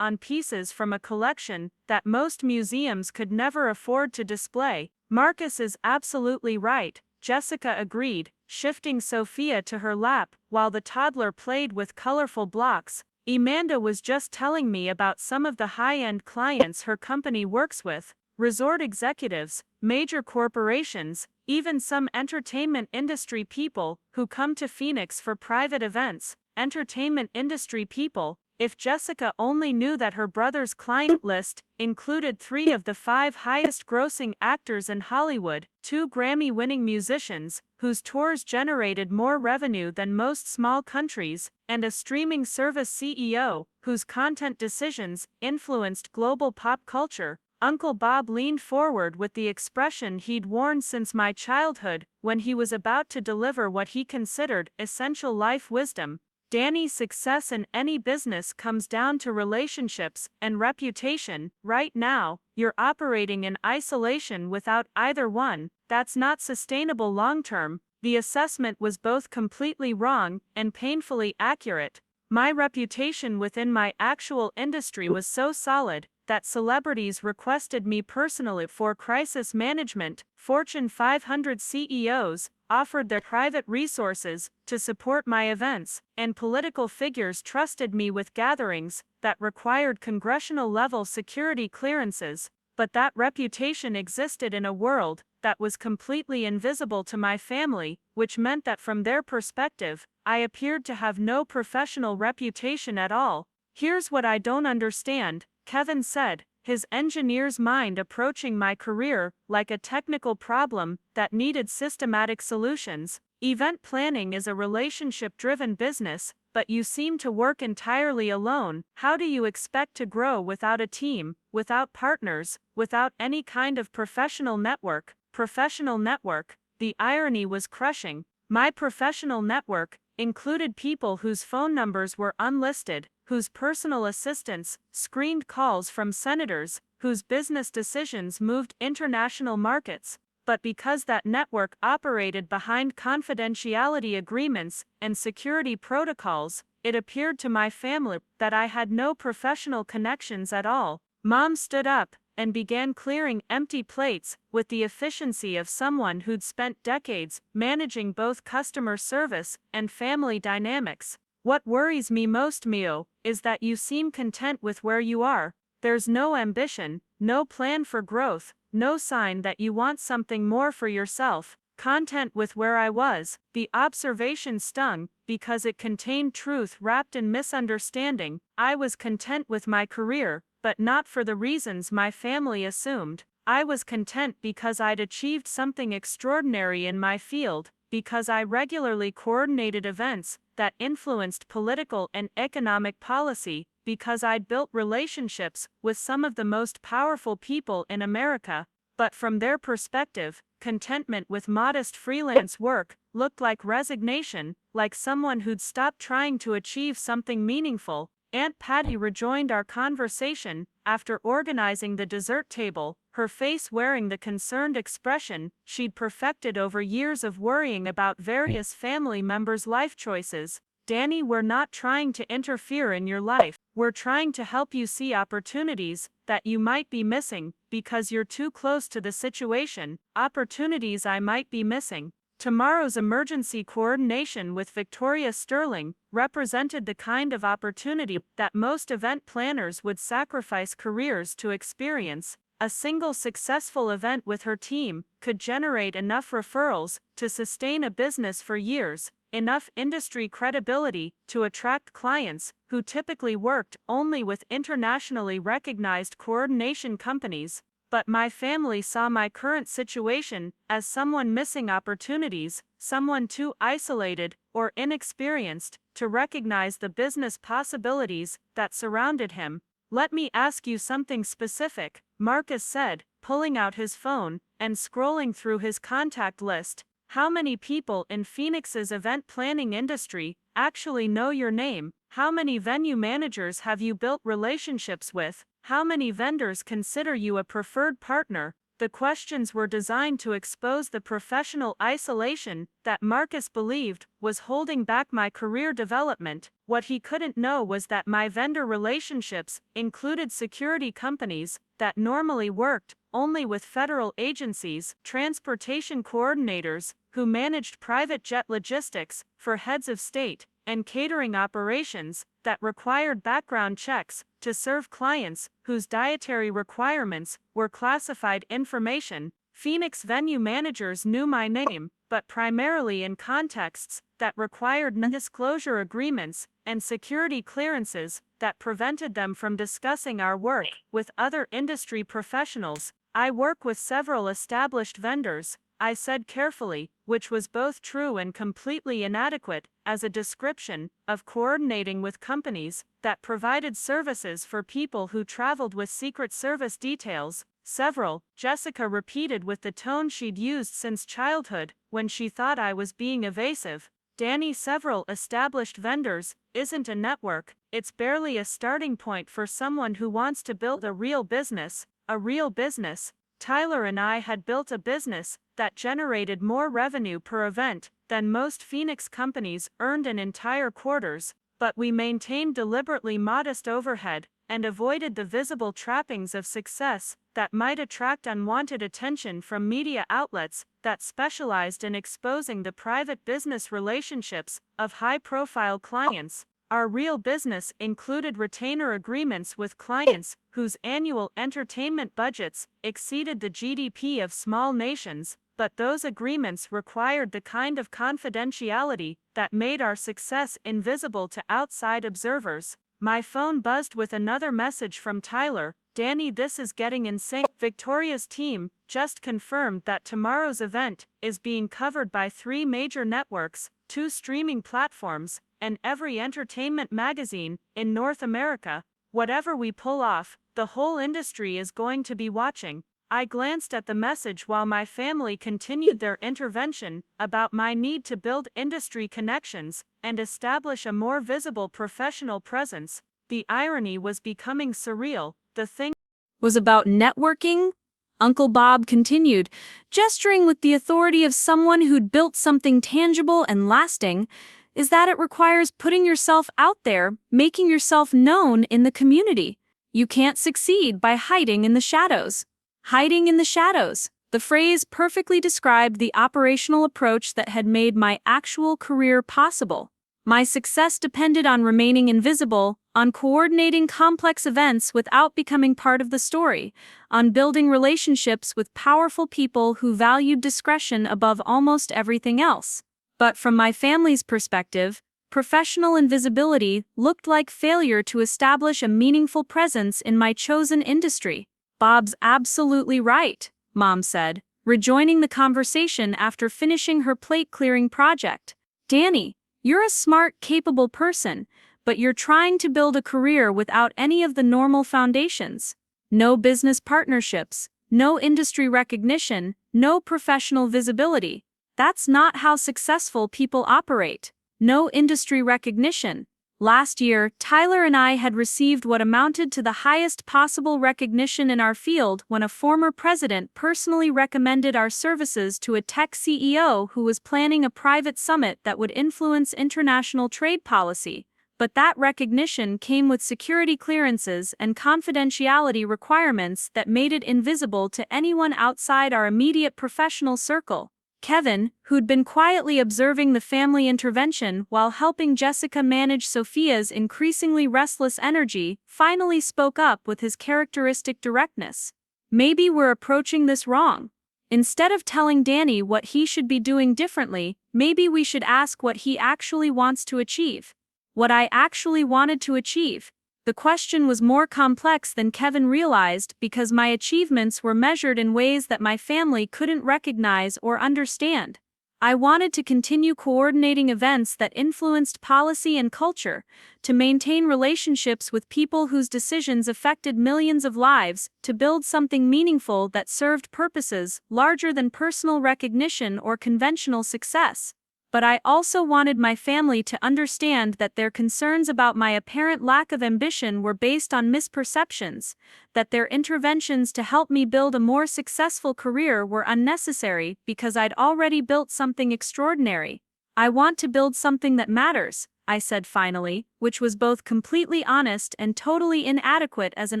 on pieces from a collection that most museums could never afford to display. "Marcus is absolutely right," Jessica agreed, shifting Sophia to her lap while the toddler played with colorful blocks. "Amanda was just telling me about some of the high-end clients her company works with. Resort executives, major corporations, even some entertainment industry people who come to Phoenix for private events." Entertainment industry people. If Jessica only knew that her brother's client list included 3 of the 5 highest-grossing actors in Hollywood, 2 Grammy-winning musicians, whose tours generated more revenue than most small countries, and a streaming service CEO, whose content decisions influenced global pop culture. Uncle Bob leaned forward with the expression he'd worn since my childhood when he was about to deliver what he considered essential life wisdom. "Danny, success in any business comes down to relationships and reputation. Right now, you're operating in isolation without either one. That's not sustainable long-term." The assessment was both completely wrong and painfully accurate. My reputation within my actual industry was so solid that celebrities requested me personally for crisis management. Fortune 500 CEOs offered their private resources to support my events, and political figures trusted me with gatherings that required congressional-level security clearances. But that reputation existed in a world that was completely invisible to my family, which meant that from their perspective, I appeared to have no professional reputation at all. "Here's what I don't understand," Kevin said, his engineer's mind approaching my career like a technical problem that needed systematic solutions. "Event planning is a relationship-driven business, but you seem to work entirely alone. How do you expect to grow without a team, without partners, without any kind of professional network?" Professional network. The irony was crushing. My professional network included people whose phone numbers were unlisted, whose personal assistants screened calls from senators, whose business decisions moved international markets. But because that network operated behind confidentiality agreements and security protocols, it appeared to my family that I had no professional connections at all. Mom stood up and began clearing empty plates with the efficiency of someone who'd spent decades managing both customer service and family dynamics. "What worries me most, Mio, is that you seem content with where you are. There's no ambition, no plan for growth, no sign that you want something more for yourself." Content with where I was. The observation stung because it contained truth wrapped in misunderstanding. I was content with my career, but not for the reasons my family assumed. I was content because I'd achieved something extraordinary in my field, because I regularly coordinated events that influenced political and economic policy, because I'd built relationships with some of the most powerful people in America. But from their perspective, contentment with modest freelance work looked like resignation, like someone who'd stopped trying to achieve something meaningful. Aunt Patty rejoined our conversation after organizing the dessert table, her face wearing the concerned expression she'd perfected over years of worrying about various family members' life choices. "Danny, we're not trying to interfere in your life. We're trying to help you see opportunities that you might be missing because you're too close to the situation, opportunities I might be missing." Tomorrow's emergency coordination with Victoria Sterling represented the kind of opportunity that most event planners would sacrifice careers to experience. A single successful event with her team could generate enough referrals to sustain a business for years. enough industry credibility to attract clients who typically worked only with internationally recognized coordination companies. But my family saw my current situation as someone missing opportunities, someone too isolated or inexperienced to recognize the business possibilities that surrounded him. "Let me ask you something specific," Marcus said, pulling out his phone and scrolling through his contact list. "How many people in Phoenix's event planning industry actually know your name? How many venue managers have you built relationships with? How many vendors consider you a preferred partner?" The questions were designed to expose the professional isolation that Marcus believed was holding back my career development. What he couldn't know was that my vendor relationships included security companies that normally worked only with federal agencies, transportation coordinators who managed private jet logistics for heads of state, and catering operations that required background checks to serve clients whose dietary requirements were classified information. Phoenix venue managers knew my name, but primarily in contexts that required non-disclosure agreements and security clearances that prevented them from discussing our work with other industry professionals. "I work with several established vendors," I said carefully, which was both true and completely inadequate as a description of coordinating with companies that provided services for people who traveled with Secret Service details. "Several," Jessica repeated with the tone she'd used since childhood when she thought I was being evasive. "Danny, several established vendors isn't a network, it's barely a starting point for someone who wants to build a real business. A real business." Tyler and I had built a business that generated more revenue per event than most Phoenix companies earned in entire quarters, but we maintained deliberately modest overhead and avoided the visible trappings of success that might attract unwanted attention from media outlets that specialized in exposing the private business relationships of high-profile clients. Our real business included retainer agreements with clients whose annual entertainment budgets exceeded the GDP of small nations, but those agreements required the kind of confidentiality that made our success invisible to outside observers. My phone buzzed with another message from Tyler. "Danny, this is getting insane. Victoria's team just confirmed that tomorrow's event is being covered by 3 major networks, 2 streaming platforms, and every entertainment magazine in North America. Whatever we pull off, the whole industry is going to be watching." I glanced at the message while my family continued their intervention about my need to build industry connections and establish a more visible professional presence. The irony was becoming surreal. "The thing was about networking?" Uncle Bob continued, gesturing with the authority of someone who'd built something tangible and lasting, "is that it requires putting yourself out there, making yourself known in the community. You can't succeed by hiding in the shadows." Hiding in the shadows. The phrase perfectly described the operational approach that had made my actual career possible. My success depended on remaining invisible, on coordinating complex events without becoming part of the story, on building relationships with powerful people who valued discretion above almost everything else. But from my family's perspective, professional invisibility looked like failure to establish a meaningful presence in my chosen industry. "Bob's absolutely right," Mom said, rejoining the conversation after finishing her plate-clearing project. "Danny, you're a smart, capable person, but you're trying to build a career without any of the normal foundations. No business partnerships, no industry recognition, no professional visibility. That's not how successful people operate. No industry recognition." Last year, Tyler and I had received what amounted to the highest possible recognition in our field when a former president personally recommended our services to a tech CEO who was planning a private summit that would influence international trade policy. But that recognition came with security clearances and confidentiality requirements that made it invisible to anyone outside our immediate professional circle. Kevin, who'd been quietly observing the family intervention while helping Jessica manage Sophia's increasingly restless energy, finally spoke up with his characteristic directness. "Maybe we're approaching this wrong. Instead of telling Danny what he should be doing differently, maybe we should ask what he actually wants to achieve. What I actually wanted to achieve. The question was more complex than Kevin realized because my achievements were measured in ways that my family couldn't recognize or understand. I wanted to continue coordinating events that influenced policy and culture, to maintain relationships with people whose decisions affected millions of lives, to build something meaningful that served purposes larger than personal recognition or conventional success. But I also wanted my family to understand that their concerns about my apparent lack of ambition were based on misperceptions, that their interventions to help me build a more successful career were unnecessary because I'd already built something extraordinary. I want to build something that matters, I said finally, which was both completely honest and totally inadequate as an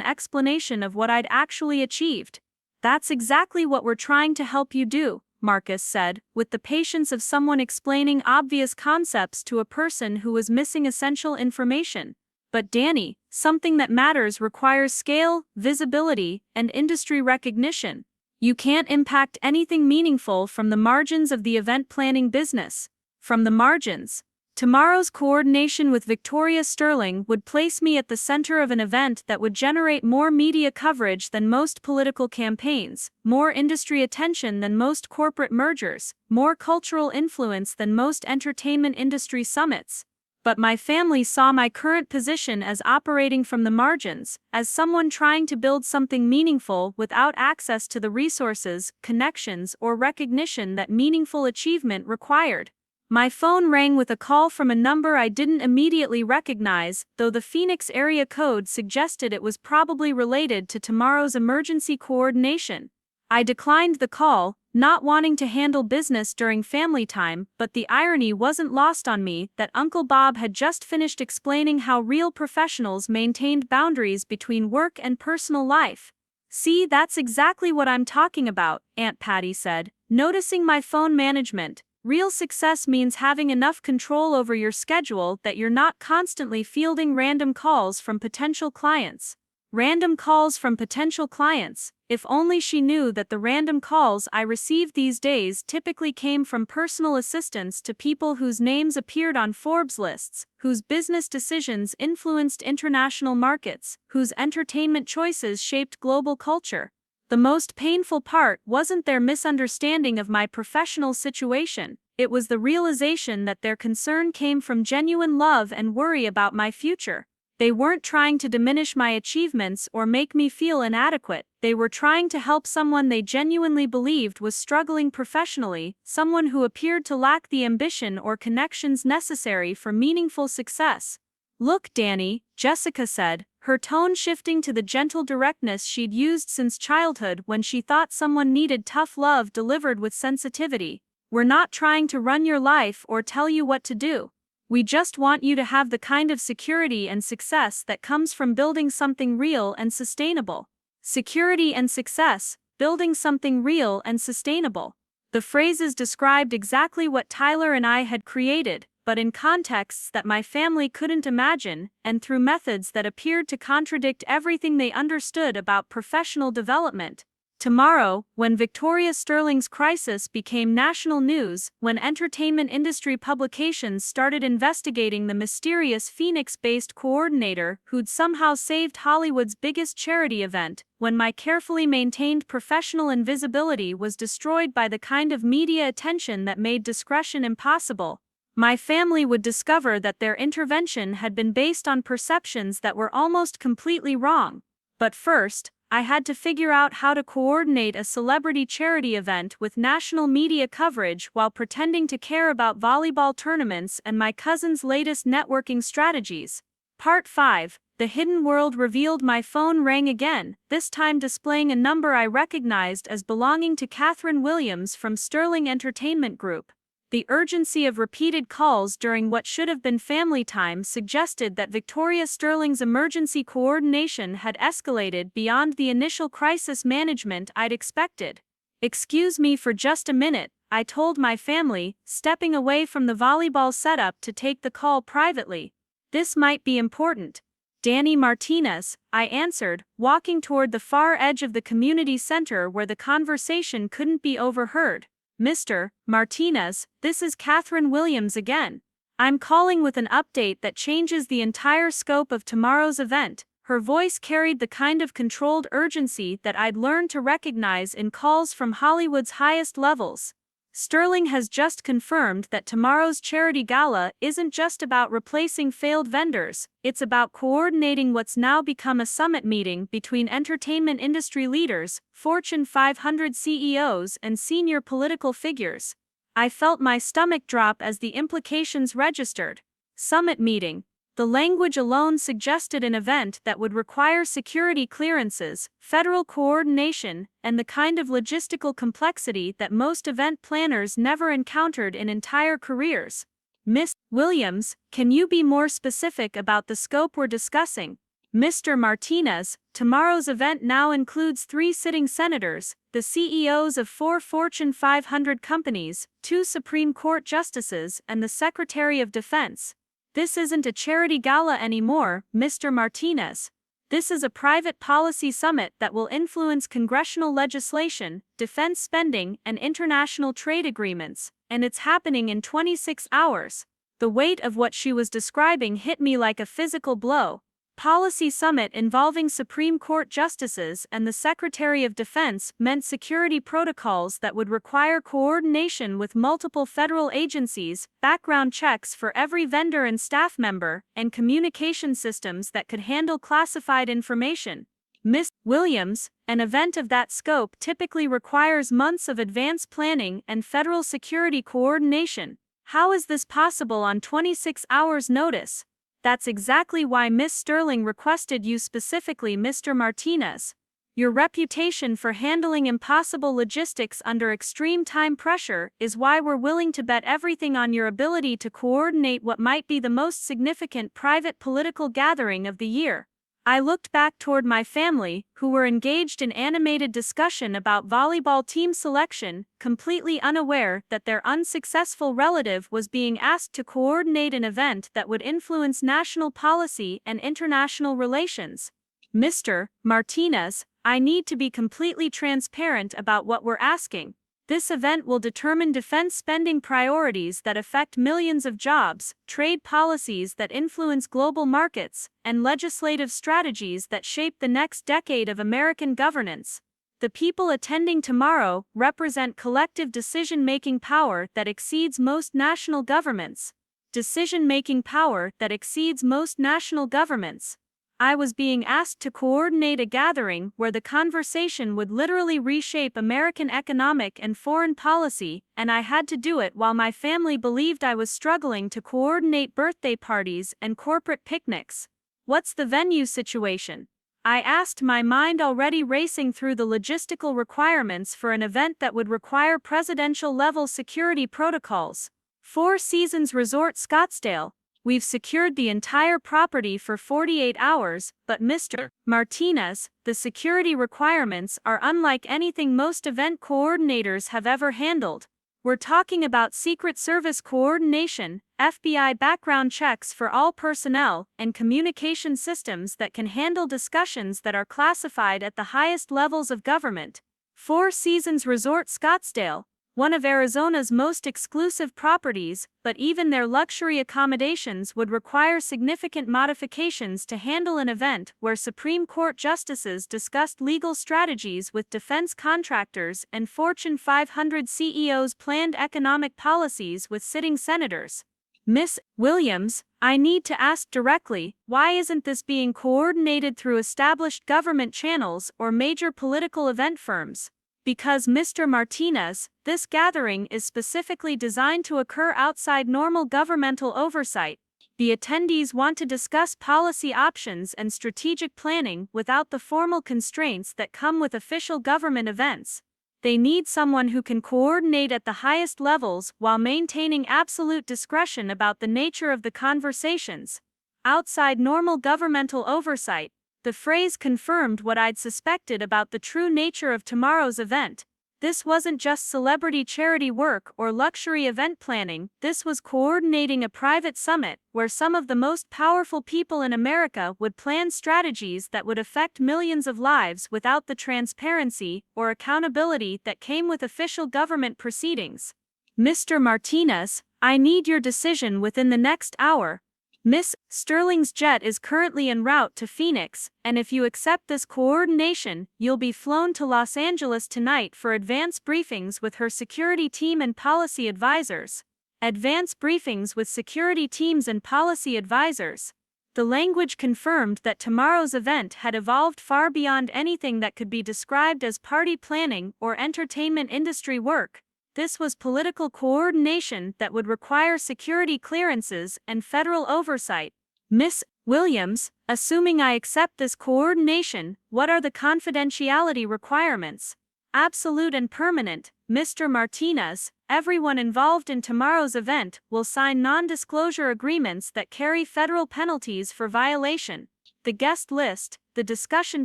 explanation of what I'd actually achieved. That's exactly what we're trying to help you do, Marcus said, with the patience of someone explaining obvious concepts to a person who was missing essential information. But Danny, something that matters requires scale, visibility, and industry recognition. You can't impact anything meaningful from the margins of the event planning business. From the margins. Tomorrow's coordination with Victoria Sterling would place me at the center of an event that would generate more media coverage than most political campaigns, more industry attention than most corporate mergers, more cultural influence than most entertainment industry summits. But my family saw my current position as operating from the margins, as someone trying to build something meaningful without access to the resources, connections, or recognition that meaningful achievement required. My phone rang with a call from a number I didn't immediately recognize, though the Phoenix area code suggested it was probably related to tomorrow's emergency coordination. I declined the call, not wanting to handle business during family time, but the irony wasn't lost on me that Uncle Bob had just finished explaining how real professionals maintained boundaries between work and personal life. "See, that's exactly what I'm talking about," Aunt Patty said, noticing my phone management. Real success means having enough control over your schedule that you're not constantly fielding random calls from potential clients. Random calls from potential clients. If only she knew that the random calls I received these days typically came from personal assistants to people whose names appeared on Forbes lists, whose business decisions influenced international markets, whose entertainment choices shaped global culture. The most painful part wasn't their misunderstanding of my professional situation, it was the realization that their concern came from genuine love and worry about my future. They weren't trying to diminish my achievements or make me feel inadequate, they were trying to help someone they genuinely believed was struggling professionally, someone who appeared to lack the ambition or connections necessary for meaningful success. "Look, Danny," Jessica said, her tone shifting to the gentle directness she'd used since childhood when she thought someone needed tough love delivered with sensitivity. "We're not trying to run your life or tell you what to do. We just want you to have the kind of security and success that comes from building something real and sustainable." Security and success, building something real and sustainable. The phrases described exactly what Tyler and I had created, but in contexts that my family couldn't imagine, and through methods that appeared to contradict everything they understood about professional development. Tomorrow, when Victoria Sterling's crisis became national news, when entertainment industry publications started investigating the mysterious Phoenix-based coordinator who'd somehow saved Hollywood's biggest charity event, when my carefully maintained professional invisibility was destroyed by the kind of media attention that made discretion impossible, my family would discover that their intervention had been based on perceptions that were almost completely wrong. But first, I had to figure out how to coordinate a celebrity charity event with national media coverage while pretending to care about volleyball tournaments and my cousin's latest networking strategies. Part 5. The hidden world revealed. My phone rang again, this time displaying a number I recognized as belonging to Catherine Williams from Sterling Entertainment Group. The urgency of repeated calls during what should have been family time suggested that Victoria Sterling's emergency coordination had escalated beyond the initial crisis management I'd expected. "Excuse me for just a minute," I told my family, stepping away from the volleyball setup to take the call privately. "This might be important." Danny Martinez, I answered, walking toward the far edge of the community center where the conversation couldn't be overheard. Mr. Martinez, this is Catherine Williams again. I'm calling with an update that changes the entire scope of tomorrow's event. Her voice carried the kind of controlled urgency that I'd learned to recognize in calls from Hollywood's highest levels. Sterling has just confirmed that tomorrow's charity gala isn't just about replacing failed vendors, it's about coordinating what's now become a summit meeting between entertainment industry leaders, Fortune 500 CEOs, and senior political figures. I felt my stomach drop as the implications registered. Summit meeting. The language alone suggested an event that would require security clearances, federal coordination, and the kind of logistical complexity that most event planners never encountered in entire careers. Miss Williams, can you be more specific about the scope we're discussing? Mr. Martinez, tomorrow's event now includes 3 sitting senators, the CEOs of 4 Fortune 500 companies, 2 Supreme Court justices, and the Secretary of Defense. This isn't a charity gala anymore, Mr. Martinez. This is a private policy summit that will influence congressional legislation, defense spending, and international trade agreements, and it's happening in 26 hours. The weight of what she was describing hit me like a physical blow. Policy summit involving Supreme Court justices and the Secretary of Defense meant security protocols that would require coordination with multiple federal agencies, background checks for every vendor and staff member, and communication systems that could handle classified information. Miss Williams, an event of that scope typically requires months of advance planning and federal security coordination. How is this possible on 26 hours' notice? That's exactly why Miss Sterling requested you specifically, Mr. Martinez. Your reputation for handling impossible logistics under extreme time pressure is why we're willing to bet everything on your ability to coordinate what might be the most significant private political gathering of the year. I looked back toward my family, who were engaged in animated discussion about volleyball team selection, completely unaware that their unsuccessful relative was being asked to coordinate an event that would influence national policy and international relations. Mr. Martinez, I need to be completely transparent about what we're asking. This event will determine defense spending priorities that affect millions of jobs, trade policies that influence global markets, and legislative strategies that shape the next decade of American governance. The people attending tomorrow represent collective decision-making power that exceeds most national governments. Decision-making power that exceeds most national governments. I was being asked to coordinate a gathering where the conversation would literally reshape American economic and foreign policy, and I had to do it while my family believed I was struggling to coordinate birthday parties and corporate picnics. What's the venue situation? I asked, my mind already racing through the logistical requirements for an event that would require presidential-level security protocols. Four Seasons Resort Scottsdale. We've secured the entire property for 48 hours, but Mr. Martinez, the security requirements are unlike anything most event coordinators have ever handled. We're talking about Secret Service coordination, FBI background checks for all personnel, and communication systems that can handle discussions that are classified at the highest levels of government. Four Seasons Resort Scottsdale. One of Arizona's most exclusive properties, but even their luxury accommodations would require significant modifications to handle an event where Supreme Court justices discussed legal strategies with defense contractors and Fortune 500 CEOs planned economic policies with sitting senators. Miss Williams, I need to ask directly, why isn't this being coordinated through established government channels or major political event firms? Because, Mr. Martinez, this gathering is specifically designed to occur outside normal governmental oversight. The attendees want to discuss policy options and strategic planning without the formal constraints that come with official government events. They need someone who can coordinate at the highest levels while maintaining absolute discretion about the nature of the conversations. Outside normal governmental oversight. The phrase confirmed what I'd suspected about the true nature of tomorrow's event. This wasn't just celebrity charity work or luxury event planning, this was coordinating a private summit where some of the most powerful people in America would plan strategies that would affect millions of lives without the transparency or accountability that came with official government proceedings. Mr. Martinez, I need your decision within the next hour. Miss Sterling's jet is currently en route to Phoenix, and if you accept this coordination, you'll be flown to Los Angeles tonight for advance briefings with her security team and policy advisors. Advance briefings with security teams and policy advisors. The language confirmed that tomorrow's event had evolved far beyond anything that could be described as party planning or entertainment industry work. This was political coordination that would require security clearances and federal oversight. Miss Williams, assuming I accept this coordination, what are the confidentiality requirements? Absolute and permanent, Mr. Martinez. Everyone involved in tomorrow's event will sign non-disclosure agreements that carry federal penalties for violation. The guest list, the discussion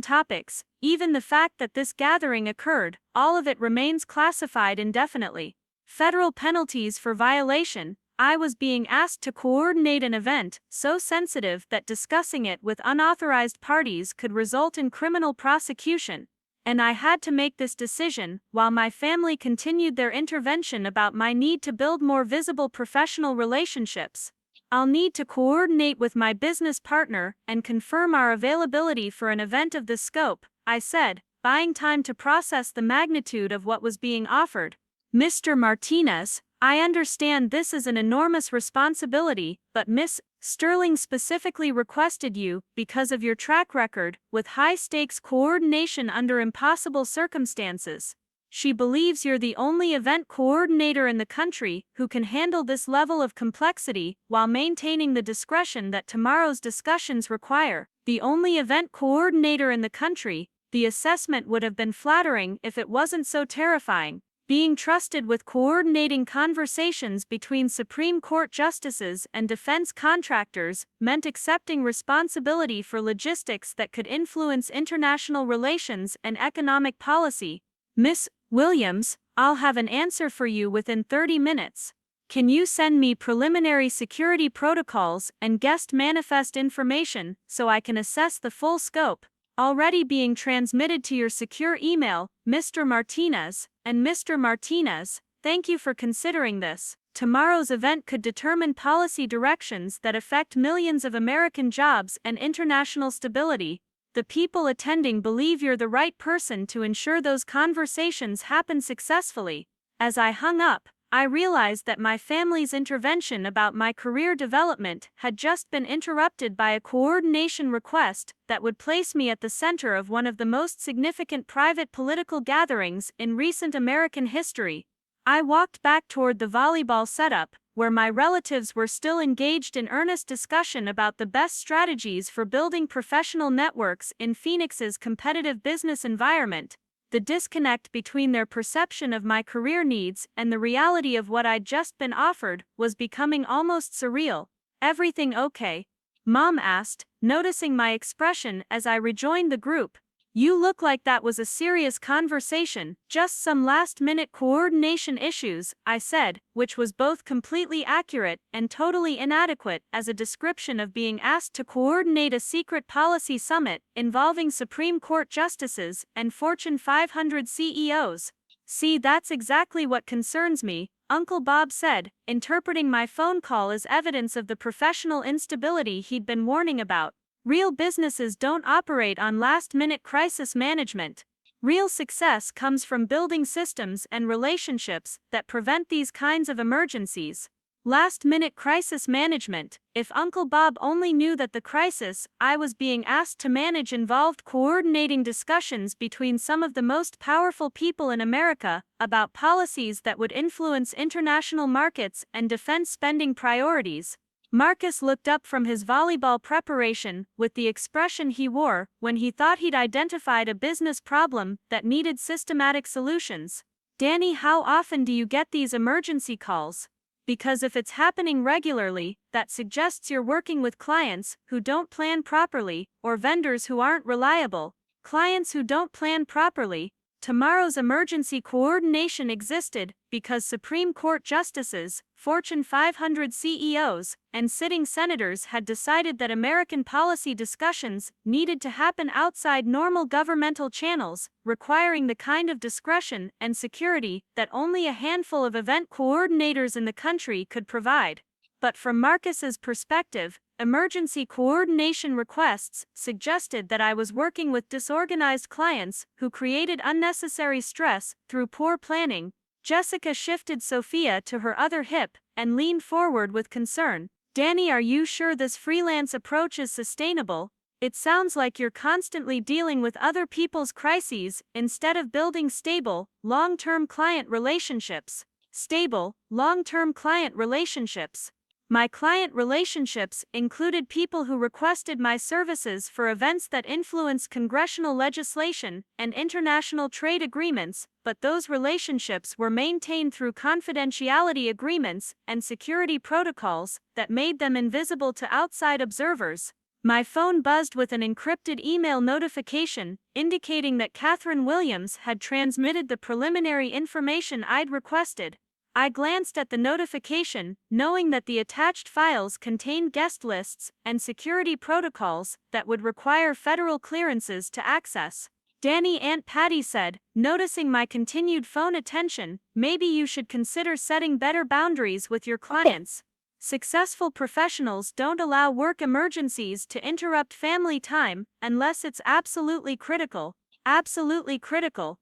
topics, even the fact that this gathering occurred, all of it remains classified indefinitely. Federal penalties for violation. I was being asked to coordinate an event so sensitive that discussing it with unauthorized parties could result in criminal prosecution. And I had to make this decision while my family continued their intervention about my need to build more visible professional relationships. I'll need to coordinate with my business partner and confirm our availability for an event of this scope, I said, buying time to process the magnitude of what was being offered. Mr. Martinez, I understand this is an enormous responsibility, but Miss Sterling specifically requested you, because of your track record, with high-stakes coordination under impossible circumstances. She believes you're the only event coordinator in the country who can handle this level of complexity while maintaining the discretion that tomorrow's discussions require. The only event coordinator in the country. The assessment would have been flattering if it wasn't so terrifying. Being trusted with coordinating conversations between Supreme Court justices and defense contractors meant accepting responsibility for logistics that could influence international relations and economic policy. Miss Williams, I'll have an answer for you within 30 minutes. Can you send me preliminary security protocols and guest manifest information so I can assess the full scope? Already being transmitted to your secure email, Mr. Martinez. And Mr. Martinez, thank you for considering this. Tomorrow's event could determine policy directions that affect millions of American jobs and international stability. The people attending believe you're the right person to ensure those conversations happen successfully. As I hung up, I realized that my family's intervention about my career development had just been interrupted by a coordination request that would place me at the center of one of the most significant private political gatherings in recent American history. I walked back toward the volleyball setup, where my relatives were still engaged in earnest discussion about the best strategies for building professional networks in Phoenix's competitive business environment. The disconnect between their perception of my career needs and the reality of what I'd just been offered was becoming almost surreal. Everything okay? Mom asked, noticing my expression as I rejoined the group. You look like that was a serious conversation, just some last-minute coordination issues, I said, which was both completely accurate and totally inadequate as a description of being asked to coordinate a secret policy summit involving Supreme Court justices and Fortune 500 CEOs. See, that's exactly what concerns me, Uncle Bob said, interpreting my phone call as evidence of the professional instability he'd been warning about. Real businesses don't operate on last-minute crisis management. Real success comes from building systems and relationships that prevent these kinds of emergencies. Last-minute crisis management. If Uncle Bob only knew that the crisis I was being asked to manage involved coordinating discussions between some of the most powerful people in America about policies that would influence international markets and defense spending priorities. Marcus looked up from his volleyball preparation with the expression he wore when he thought he'd identified a business problem that needed systematic solutions. Danny, how often do you get these emergency calls? Because if it's happening regularly, that suggests you're working with clients who don't plan properly or vendors who aren't reliable. Clients who don't plan properly. Tomorrow's emergency coordination existed because Supreme Court justices, Fortune 500 CEOs, and sitting senators had decided that American policy discussions needed to happen outside normal governmental channels, requiring the kind of discretion and security that only a handful of event coordinators in the country could provide. But from Marcus's perspective, emergency coordination requests suggested that I was working with disorganized clients who created unnecessary stress through poor planning. Jessica shifted Sophia to her other hip and leaned forward with concern. Danny, are you sure this freelance approach is sustainable? It sounds like you're constantly dealing with other people's crises instead of building stable, long-term client relationships. Stable, long-term client relationships. My client relationships included people who requested my services for events that influenced congressional legislation and international trade agreements, but those relationships were maintained through confidentiality agreements and security protocols that made them invisible to outside observers. My phone buzzed with an encrypted email notification indicating that Catherine Williams had transmitted the preliminary information I'd requested. I glanced at the notification, knowing that the attached files contained guest lists and security protocols that would require federal clearances to access. Danny, Aunt Patty said, noticing my continued phone attention, maybe you should consider setting better boundaries with your clients. Successful professionals don't allow work emergencies to interrupt family time unless it's absolutely critical. Absolutely critical.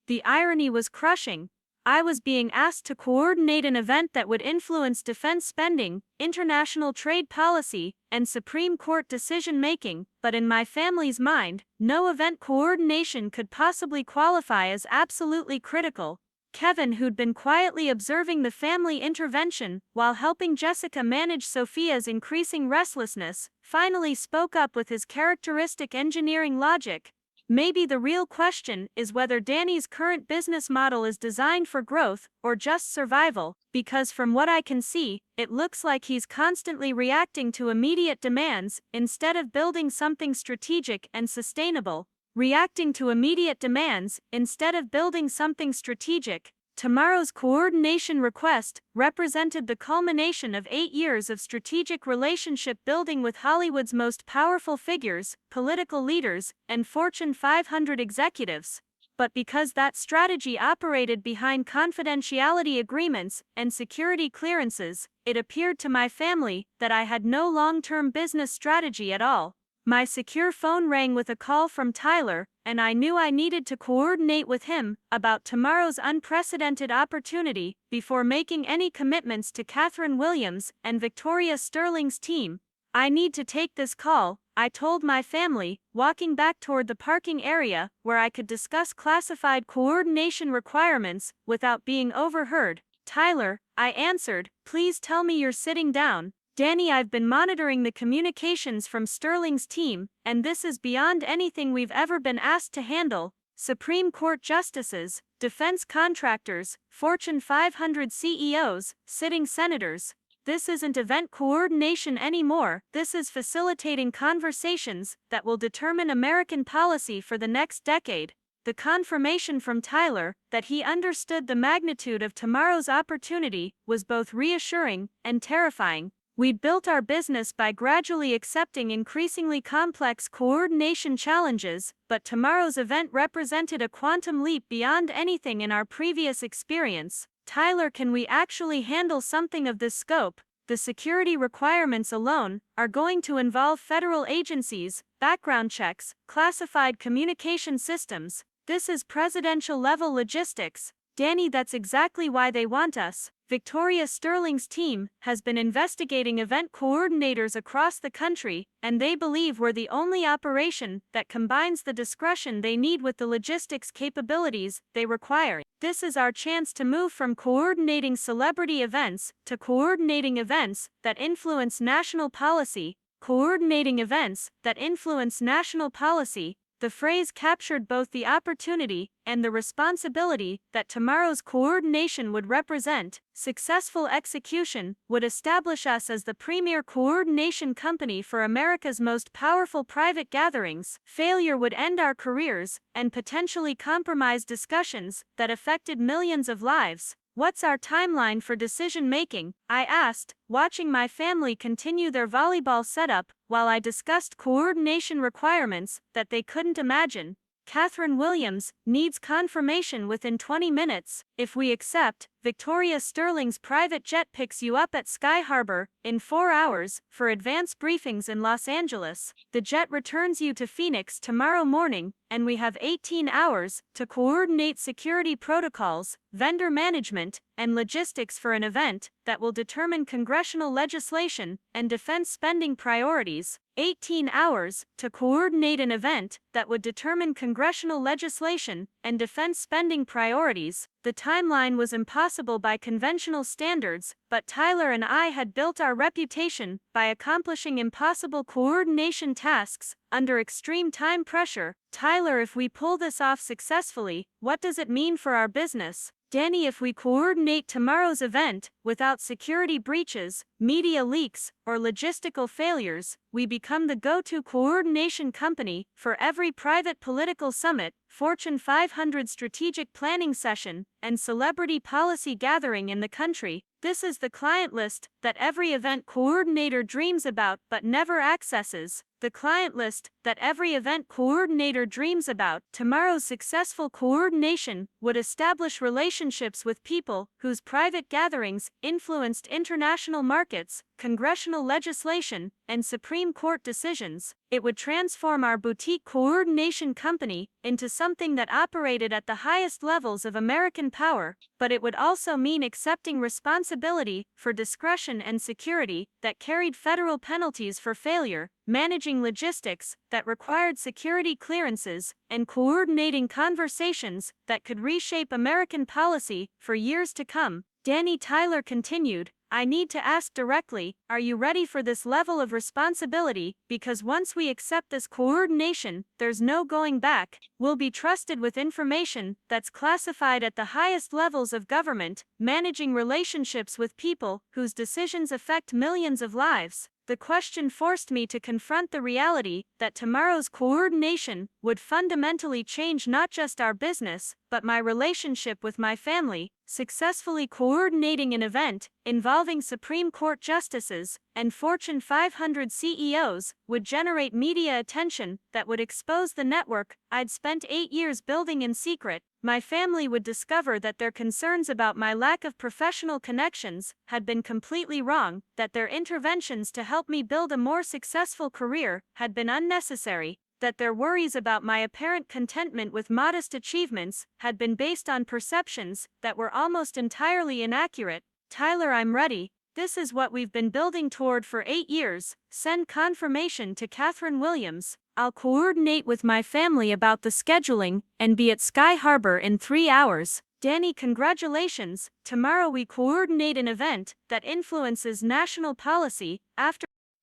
The irony was crushing. I was being asked to coordinate an event that would influence defense spending, international trade policy, and Supreme Court decision-making, but in my family's mind, no event coordination could possibly qualify as absolutely critical. Kevin, who'd been quietly observing the family intervention while helping Jessica manage Sophia's increasing restlessness, finally spoke up with his characteristic engineering logic. Maybe the real question is whether Danny's current business model is designed for growth or just survival, because from what I can see, it looks like he's constantly reacting to immediate demands instead of building something strategic and sustainable. Reacting to immediate demands instead of building something strategic. Tomorrow's coordination request represented the culmination of 8 years of strategic relationship building with Hollywood's most powerful figures, political leaders, and Fortune 500 executives. But because that strategy operated behind confidentiality agreements and security clearances, it appeared to my family that I had no long-term business strategy at all. My secure phone rang with a call from Tyler, and I knew I needed to coordinate with him about tomorrow's unprecedented opportunity before making any commitments to Catherine Williams and Victoria Sterling's team. I need to take this call, I told my family, walking back toward the parking area where I could discuss classified coordination requirements without being overheard. Tyler, I answered, please tell me you're sitting down. Danny, I've been monitoring the communications from Sterling's team, and this is beyond anything we've ever been asked to handle. Supreme Court justices, defense contractors, Fortune 500 CEOs, sitting senators. This isn't event coordination anymore, this is facilitating conversations that will determine American policy for the next decade. The confirmation from Tyler that he understood the magnitude of tomorrow's opportunity was both reassuring and terrifying. We'd built our business by gradually accepting increasingly complex coordination challenges, but tomorrow's event represented a quantum leap beyond anything in our previous experience. Tyler, can we actually handle something of this scope? The security requirements alone are going to involve federal agencies, background checks, classified communication systems. This is presidential-level logistics. Danny, that's exactly why they want us. Victoria Sterling's team has been investigating event coordinators across the country, and they believe we're the only operation that combines the discretion they need with the logistics capabilities they require. This is our chance to move from coordinating celebrity events to coordinating events that influence national policy. Coordinating events that influence national policy. The phrase captured both the opportunity and the responsibility that tomorrow's coordination would represent. Successful execution would establish us as the premier coordination company for America's most powerful private gatherings. Failure would end our careers and potentially compromise discussions that affected millions of lives. What's our timeline for decision making? I asked, watching my family continue their volleyball setup while I discussed coordination requirements that they couldn't imagine. Catherine Williams needs confirmation within 20 minutes. If we accept, Victoria Sterling's private jet picks you up at Sky Harbor in 4 hours for advance briefings in Los Angeles. The jet returns you to Phoenix tomorrow morning, and we have 18 hours to coordinate security protocols, vendor management, and logistics for an event that will determine congressional legislation and defense spending priorities. 18 hours to coordinate an event that would determine congressional legislation and defense spending priorities. The timeline was impossible by conventional standards, but Tyler and I had built our reputation by accomplishing impossible coordination tasks under extreme time pressure. Tyler, if we pull this off successfully, what does it mean for our business? Danny, if we coordinate tomorrow's event without security breaches, media leaks, or logistical failures, we become the go-to coordination company for every private political summit, Fortune 500 strategic planning session, and celebrity policy gathering in the country. This is the client list that every event coordinator dreams about but never accesses. The client list that every event coordinator dreams about. Tomorrow's successful coordination would establish relationships with people whose private gatherings influenced international markets, congressional legislation, and Supreme Court decisions. It would transform our boutique coordination company into something that operated at the highest levels of American power, but it would also mean accepting responsibility for discretion and security that carried federal penalties for failure, managing logistics that required security clearances, and coordinating conversations that could reshape American policy for years to come. Danny, Tyler continued, I need to ask directly, are you ready for this level of responsibility? Because once we accept this coordination, there's no going back. We'll be trusted with information that's classified at the highest levels of government, managing relationships with people whose decisions affect millions of lives. The question forced me to confront the reality that tomorrow's coordination would fundamentally change not just our business, but my relationship with my family. Successfully coordinating an event involving Supreme Court justices and Fortune 500 CEOs would generate media attention that would expose the network I'd spent 8 years building in secret. My family would discover that their concerns about my lack of professional connections had been completely wrong, that their interventions to help me build a more successful career had been unnecessary, that their worries about my apparent contentment with modest achievements had been based on perceptions that were almost entirely inaccurate. Tyler, I'm ready. This is what we've been building toward for 8 years. Send confirmation to Catherine Williams. I'll coordinate with my family about the scheduling and be at Sky Harbor in 3 hours. Danny, congratulations. Tomorrow we coordinate an event that influences national policy.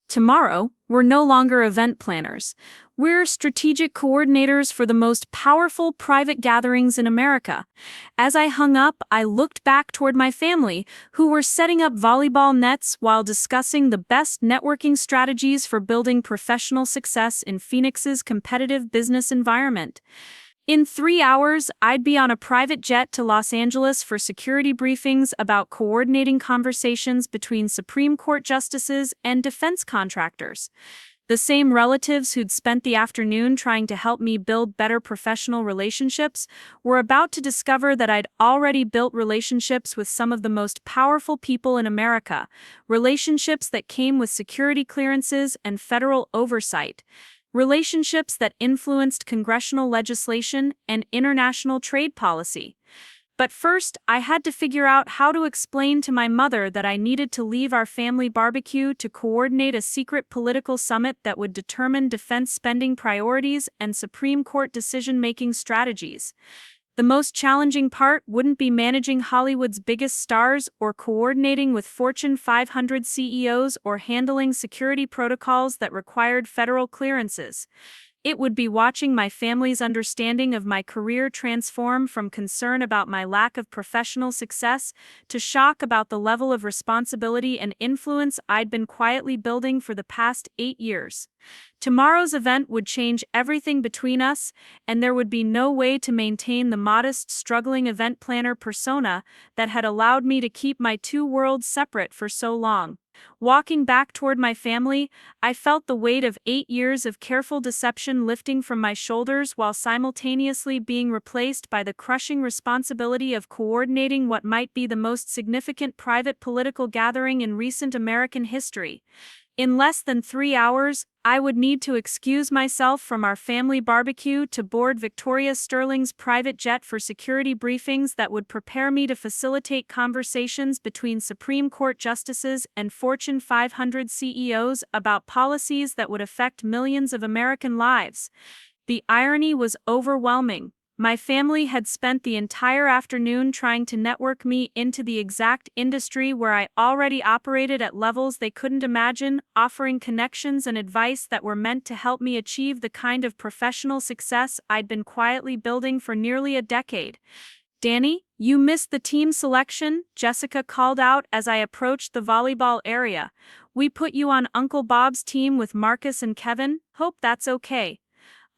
Tomorrow, we're no longer event planners. We're strategic coordinators for the most powerful private gatherings in America. As I hung up, I looked back toward my family, who were setting up volleyball nets while discussing the best networking strategies for building professional success in Phoenix's competitive business environment. In 3 hours, I'd be on a private jet to Los Angeles for security briefings about coordinating conversations between Supreme Court justices and defense contractors. The same relatives who'd spent the afternoon trying to help me build better professional relationships were about to discover that I'd already built relationships with some of the most powerful people in America, relationships that came with security clearances and federal oversight. Relationships that influenced congressional legislation and international trade policy. But first, I had to figure out how to explain to my mother that I needed to leave our family barbecue to coordinate a secret political summit that would determine defense spending priorities and Supreme Court decision-making strategies. The most challenging part wouldn't be managing Hollywood's biggest stars or coordinating with Fortune 500 CEOs or handling security protocols that required federal clearances. It would be watching my family's understanding of my career transform from concern about my lack of professional success to shock about the level of responsibility and influence I'd been quietly building for the past 8 years. Tomorrow's event would change everything between us, and there would be no way to maintain the modest, struggling event planner persona that had allowed me to keep my two worlds separate for so long. Walking back toward my family, I felt the weight of 8 years of careful deception lifting from my shoulders while simultaneously being replaced by the crushing responsibility of coordinating what might be the most significant private political gathering in recent American history. In less than 3 hours, I would need to excuse myself from our family barbecue to board Victoria Sterling's private jet for security briefings that would prepare me to facilitate conversations between Supreme Court justices and Fortune 500 CEOs about policies that would affect millions of American lives. The irony was overwhelming. My family had spent the entire afternoon trying to network me into the exact industry where I already operated at levels they couldn't imagine, offering connections and advice that were meant to help me achieve the kind of professional success I'd been quietly building for nearly a decade. "Danny, you missed the team selection," Jessica called out as I approached the volleyball area. "We put you on Uncle Bob's team with Marcus and Kevin. Hope that's okay."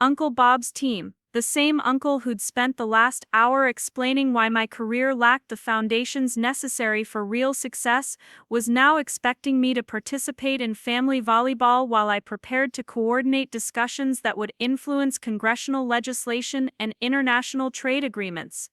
Uncle Bob's team. The same uncle who'd spent the last hour explaining why my career lacked the foundations necessary for real success, was now expecting me to participate in family volleyball while I prepared to coordinate discussions that would influence congressional legislation and international trade agreements.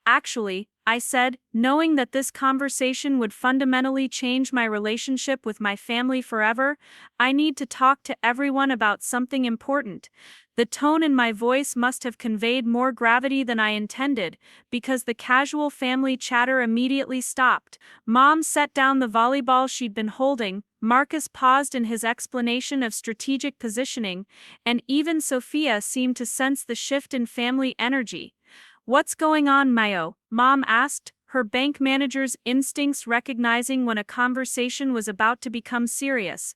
"Actually," I said, knowing that this conversation would fundamentally change my relationship with my family forever, "I need to talk to everyone about something important." The tone in my voice must have conveyed more gravity than I intended, because the casual family chatter immediately stopped. Mom set down the volleyball she'd been holding, Marcus paused in his explanation of strategic positioning, and even Sophia seemed to sense the shift in family energy. "What's going on, Mayo?" Mom asked, her bank manager's instincts recognizing when a conversation was about to become serious.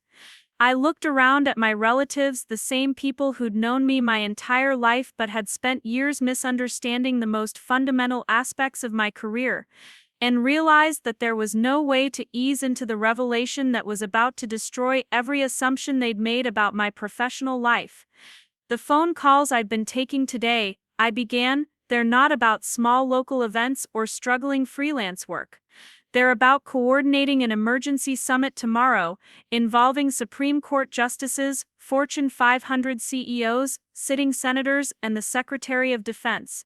I looked around at my relatives, the same people who'd known me my entire life but had spent years misunderstanding the most fundamental aspects of my career, and realized that there was no way to ease into the revelation that was about to destroy every assumption they'd made about my professional life. "The phone calls I've been taking today," I began, "they're not about small local events or struggling freelance work. They're about coordinating an emergency summit tomorrow, involving Supreme Court justices, Fortune 500 CEOs, sitting senators, and the Secretary of Defense."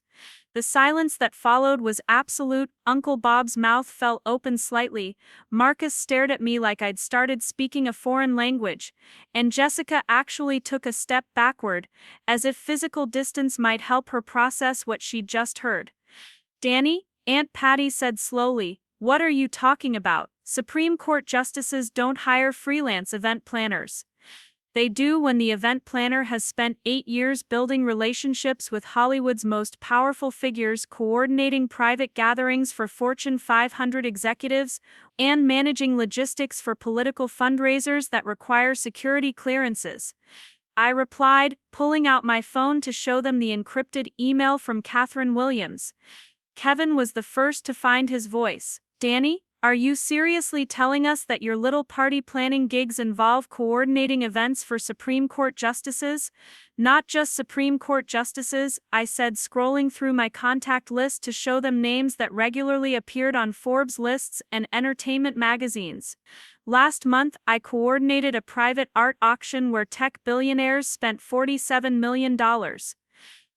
The silence that followed was absolute. Uncle Bob's mouth fell open slightly, Marcus stared at me like I'd started speaking a foreign language, and Jessica actually took a step backward, as if physical distance might help her process what she'd just heard. "Danny," Aunt Patty said slowly, "what are you talking about? Supreme Court justices don't hire freelance event planners. They do when the event planner has spent 8 years building relationships with Hollywood's most powerful figures, coordinating private gatherings for Fortune 500 executives, and managing logistics for political fundraisers that require security clearances." I replied, pulling out my phone to show them the encrypted email from Catherine Williams. Kevin was the first to find his voice. "Danny, are you seriously telling us that your little party planning gigs involve coordinating events for Supreme Court justices?" "Not just Supreme Court justices," I said, scrolling through my contact list to show them names that regularly appeared on Forbes lists and entertainment magazines. "Last month, I coordinated a private art auction where tech billionaires spent $47 million.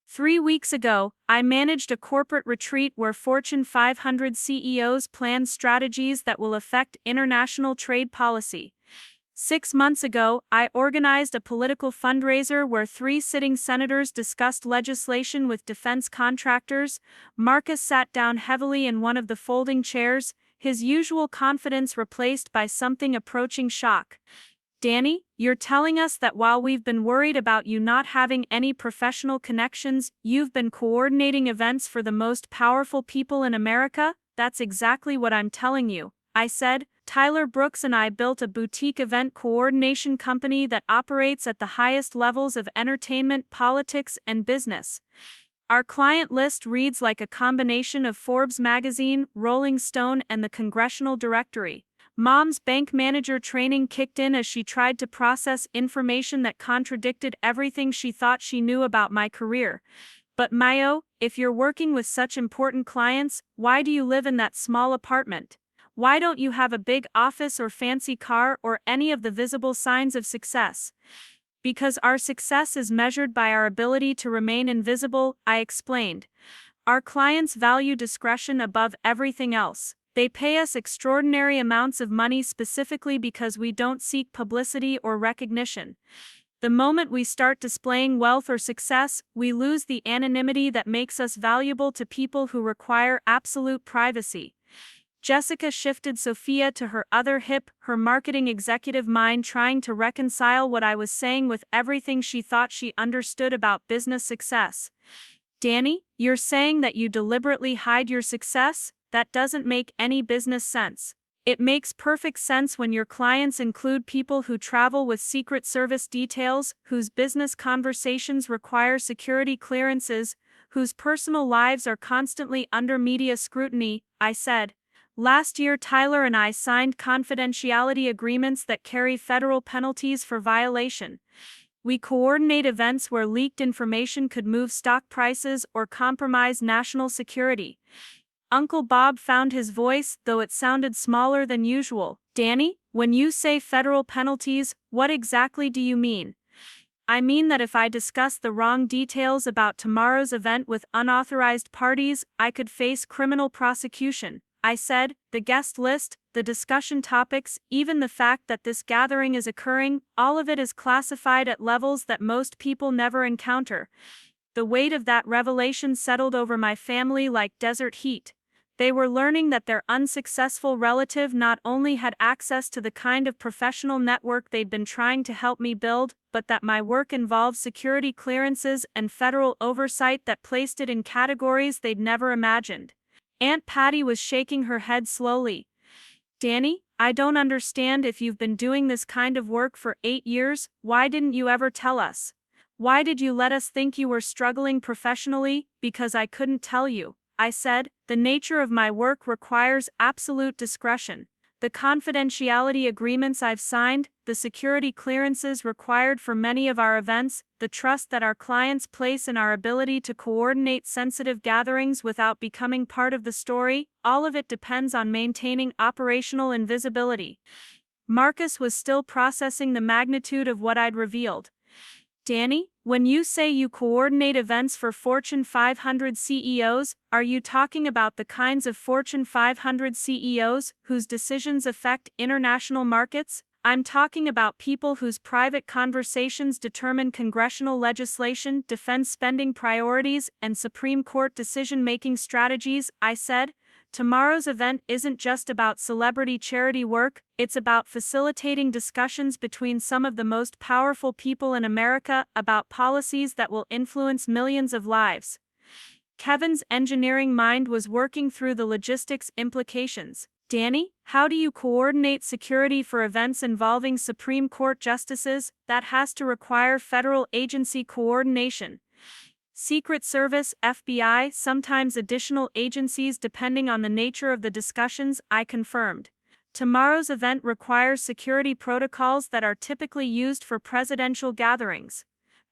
3 weeks ago, I managed a corporate retreat where Fortune 500 CEOs planned strategies that will affect international trade policy. 6 months ago, I organized a political fundraiser where 3 sitting senators discussed legislation with defense contractors." Marcus sat down heavily in one of the folding chairs, his usual confidence replaced by something approaching shock. "Danny, you're telling us that while we've been worried about you not having any professional connections, you've been coordinating events for the most powerful people in America?" "That's exactly what I'm telling you," I said, Tyler Brooks and I built a boutique event coordination company that operates at the highest levels of entertainment, politics, and business. Our client list reads like a combination of Forbes magazine, Rolling Stone, and the Congressional Directory. Mom's bank manager training kicked in as she tried to process information that contradicted everything she thought she knew about my career. But Mayo, if you're working with such important clients, why do you live in that small apartment? Why don't you have a big office or fancy car or any of the visible signs of success? Because our success is measured by our ability to remain invisible, I explained. Our clients value discretion above everything else. They pay us extraordinary amounts of money specifically because we don't seek publicity or recognition. The moment we start displaying wealth or success, we lose the anonymity that makes us valuable to people who require absolute privacy. Jessica shifted Sophia to her other hip, her marketing executive mind trying to reconcile what I was saying with everything she thought she understood about business success. Danny, you're saying that you deliberately hide your success? That doesn't make any business sense. It makes perfect sense when your clients include people who travel with Secret Service details, whose business conversations require security clearances, whose personal lives are constantly under media scrutiny, I said. Last year, Tyler and I signed confidentiality agreements that carry federal penalties for violation. We coordinate events where leaked information could move stock prices or compromise national security. Uncle Bob found his voice, though it sounded smaller than usual. Danny, when you say federal penalties, what exactly do you mean? I mean that if I discuss the wrong details about tomorrow's event with unauthorized parties, I could face criminal prosecution. I said, the guest list, the discussion topics, even the fact that this gathering is occurring, all of it is classified at levels that most people never encounter. The weight of that revelation settled over my family like desert heat. They were learning that their unsuccessful relative not only had access to the kind of professional network they'd been trying to help me build, but that my work involved security clearances and federal oversight that placed it in categories they'd never imagined. Aunt Patty was shaking her head slowly. Danny, I don't understand. If you've been doing this kind of work for 8 years, why didn't you ever tell us? Why did you let us think you were struggling professionally? Because I couldn't tell you. I said, the nature of my work requires absolute discretion. The confidentiality agreements I've signed, the security clearances required for many of our events, the trust that our clients place in our ability to coordinate sensitive gatherings without becoming part of the story, all of it depends on maintaining operational invisibility. Marcus was still processing the magnitude of what I'd revealed. Danny, when you say you coordinate events for Fortune 500 CEOs, are you talking about the kinds of Fortune 500 CEOs whose decisions affect international markets? I'm talking about people whose private conversations determine congressional legislation, defense spending priorities, and Supreme Court decision-making strategies, I said. Tomorrow's event isn't just about celebrity charity work, it's about facilitating discussions between some of the most powerful people in America about policies that will influence millions of lives. Kevin's engineering mind was working through the logistics implications. Danny, how do you coordinate security for events involving Supreme Court justices? That has to require federal agency coordination. Secret Service, FBI, sometimes additional agencies depending on the nature of the discussions, I confirmed. Tomorrow's event requires security protocols that are typically used for presidential gatherings.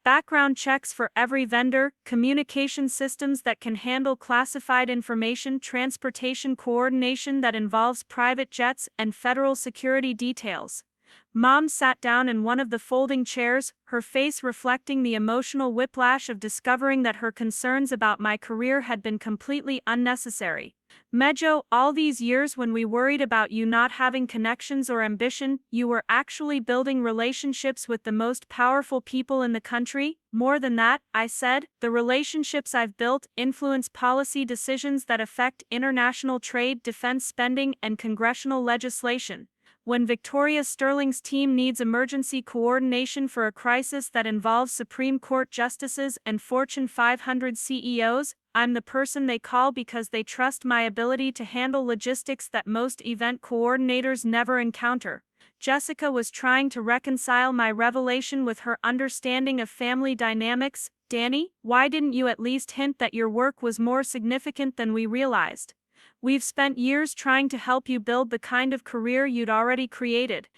Background checks for every vendor, communication systems that can handle classified information, transportation coordination that involves private jets, and federal security details. Mom sat down in one of the folding chairs, her face reflecting the emotional whiplash of discovering that her concerns about my career had been completely unnecessary. Mejo, all these years when we worried about you not having connections or ambition, you were actually building relationships with the most powerful people in the country. More than that, I said, the relationships I've built influence policy decisions that affect international trade, defense spending, and congressional legislation. When Victoria Sterling's team needs emergency coordination for a crisis that involves Supreme Court justices and Fortune 500 CEOs, I'm the person they call because they trust my ability to handle logistics that most event coordinators never encounter. Jessica was trying to reconcile my revelation with her understanding of family dynamics. Danny, why didn't you at least hint that your work was more significant than we realized? We've spent years trying to help you build the kind of career you'd already created.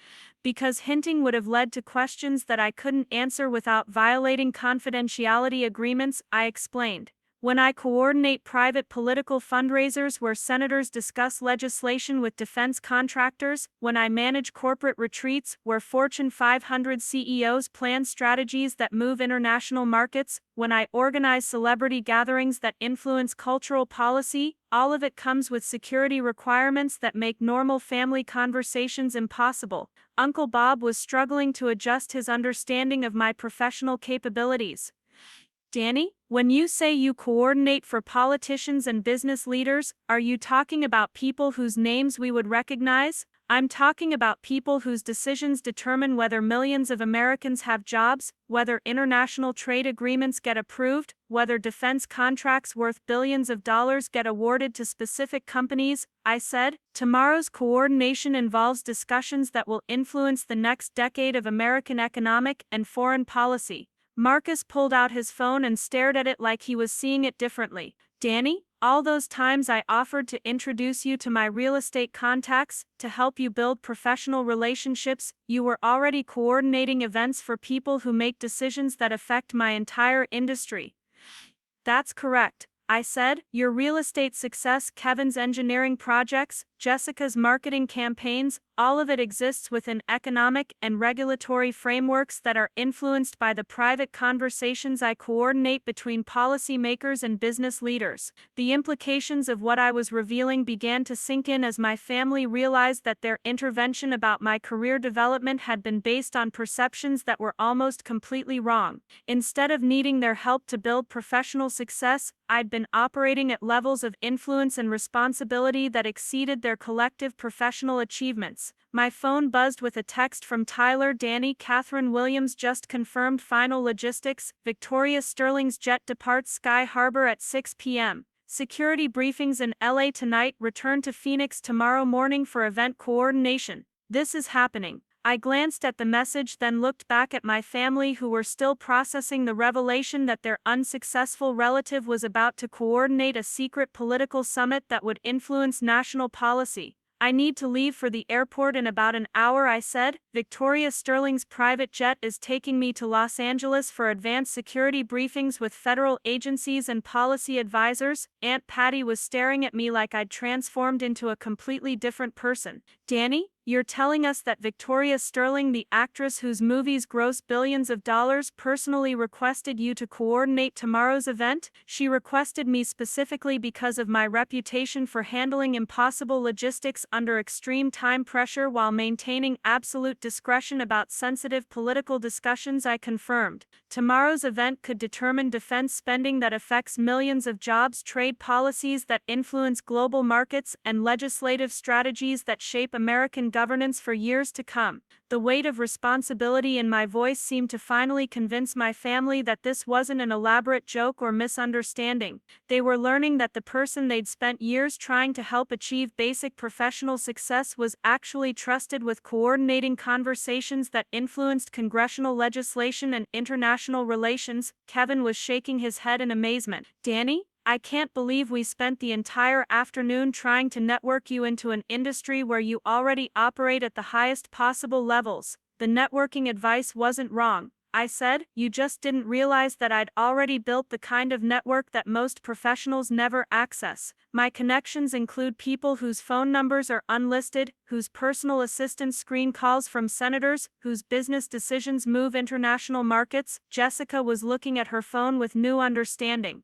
Because hinting would have led to questions that I couldn't answer without violating confidentiality agreements, I explained. When I coordinate private political fundraisers where senators discuss legislation with defense contractors, when I manage corporate retreats where Fortune 500 CEOs plan strategies that move international markets, when I organize celebrity gatherings that influence cultural policy, all of it comes with security requirements that make normal family conversations impossible. Uncle Bob was struggling to adjust his understanding of my professional capabilities. Danny, when you say you coordinate for politicians and business leaders, are you talking about people whose names we would recognize? I'm talking about people whose decisions determine whether millions of Americans have jobs, whether international trade agreements get approved, whether defense contracts worth billions of dollars get awarded to specific companies. I said, tomorrow's coordination involves discussions that will influence the next decade of American economic and foreign policy. Marcus pulled out his phone and stared at it like he was seeing it differently. Danny, all those times I offered to introduce you to my real estate contacts, to help you build professional relationships, you were already coordinating events for people who make decisions that affect my entire industry. That's correct, I said. Your real estate success, Kevin's engineering projects, Jessica's marketing campaigns, all of it exists within economic and regulatory frameworks that are influenced by the private conversations I coordinate between policymakers and business leaders. The implications of what I was revealing began to sink in as my family realized that their intervention about my career development had been based on perceptions that were almost completely wrong. Instead of needing their help to build professional success, I'd been operating at levels of influence and responsibility that exceeded their collective professional achievements. My phone buzzed with a text from Tyler. Danny, Catherine Williams just confirmed final logistics. Victoria Sterling's jet departs Sky Harbor at 6 p.m. Security briefings in LA tonight. Return to Phoenix tomorrow morning for event coordination. This is happening. I glanced at the message, then looked back at my family who were still processing the revelation that their unsuccessful relative was about to coordinate a secret political summit that would influence national policy. I need to leave for the airport in about an hour, I said. Victoria Sterling's private jet is taking me to Los Angeles for advanced security briefings with federal agencies and policy advisors. Aunt Patty was staring at me like I'd transformed into a completely different person. Danny, you're telling us that Victoria Sterling, the actress whose movies gross billions of dollars, personally requested you to coordinate tomorrow's event? She requested me specifically because of my reputation for handling impossible logistics under extreme time pressure while maintaining absolute discretion about sensitive political discussions. I confirmed. Tomorrow's event could determine defense spending that affects millions of jobs, trade policies that influence global markets, and legislative strategies that shape American governance for years to come. The weight of responsibility in my voice seemed to finally convince my family that this wasn't an elaborate joke or misunderstanding. They were learning that the person they'd spent years trying to help achieve basic professional success was actually trusted with coordinating conversations that influenced congressional legislation and international relations. Kevin was shaking his head in amazement. Danny, I can't believe we spent the entire afternoon trying to network you into an industry where you already operate at the highest possible levels. The networking advice wasn't wrong, I said. You just didn't realize that I'd already built the kind of network that most professionals never access. My connections include people whose phone numbers are unlisted, whose personal assistants screen calls from senators, whose business decisions move international markets. Jessica was looking at her phone with new understanding.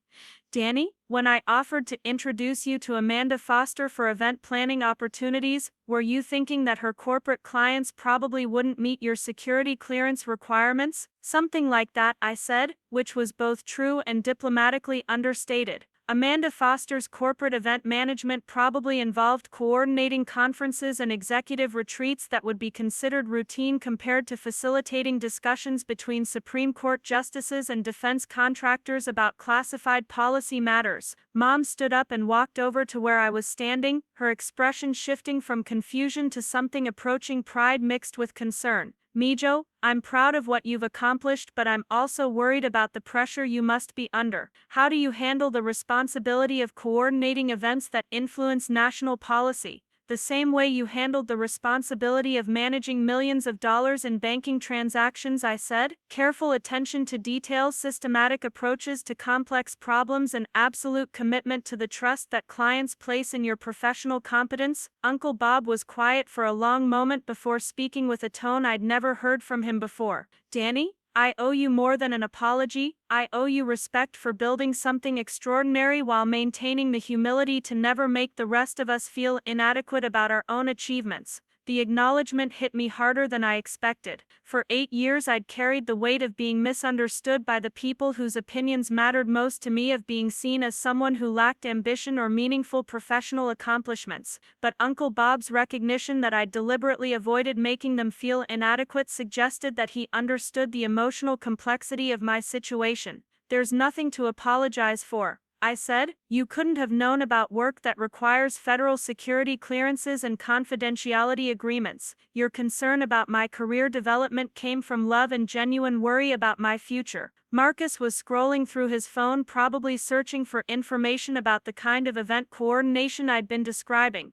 Danny, when I offered to introduce you to Amanda Foster for event planning opportunities, were you thinking that her corporate clients probably wouldn't meet your security clearance requirements? Something like that, I said, which was both true and diplomatically understated. Amanda Foster's corporate event management probably involved coordinating conferences and executive retreats that would be considered routine compared to facilitating discussions between Supreme Court justices and defense contractors about classified policy matters. Mom stood up and walked over to where I was standing, her expression shifting from confusion to something approaching pride mixed with concern. Mijo, I'm proud of what you've accomplished, but I'm also worried about the pressure you must be under. How do you handle the responsibility of coordinating events that influence national policy? The same way you handled the responsibility of managing millions of dollars in banking transactions, I said. Careful attention to details, systematic approaches to complex problems, and absolute commitment to the trust that clients place in your professional competence. Uncle Bob was quiet for a long moment before speaking with a tone I'd never heard from him before. Danny, I owe you more than an apology. I owe you respect for building something extraordinary while maintaining the humility to never make the rest of us feel inadequate about our own achievements. The acknowledgement hit me harder than I expected. For 8 years I'd carried the weight of being misunderstood by the people whose opinions mattered most to me, of being seen as someone who lacked ambition or meaningful professional accomplishments. But Uncle Bob's recognition that I'd deliberately avoided making them feel inadequate suggested that he understood the emotional complexity of my situation. There's nothing to apologize for, I said. You couldn't have known about work that requires federal security clearances and confidentiality agreements. Your concern about my career development came from love and genuine worry about my future. Marcus was scrolling through his phone, probably searching for information about the kind of event coordination I'd been describing.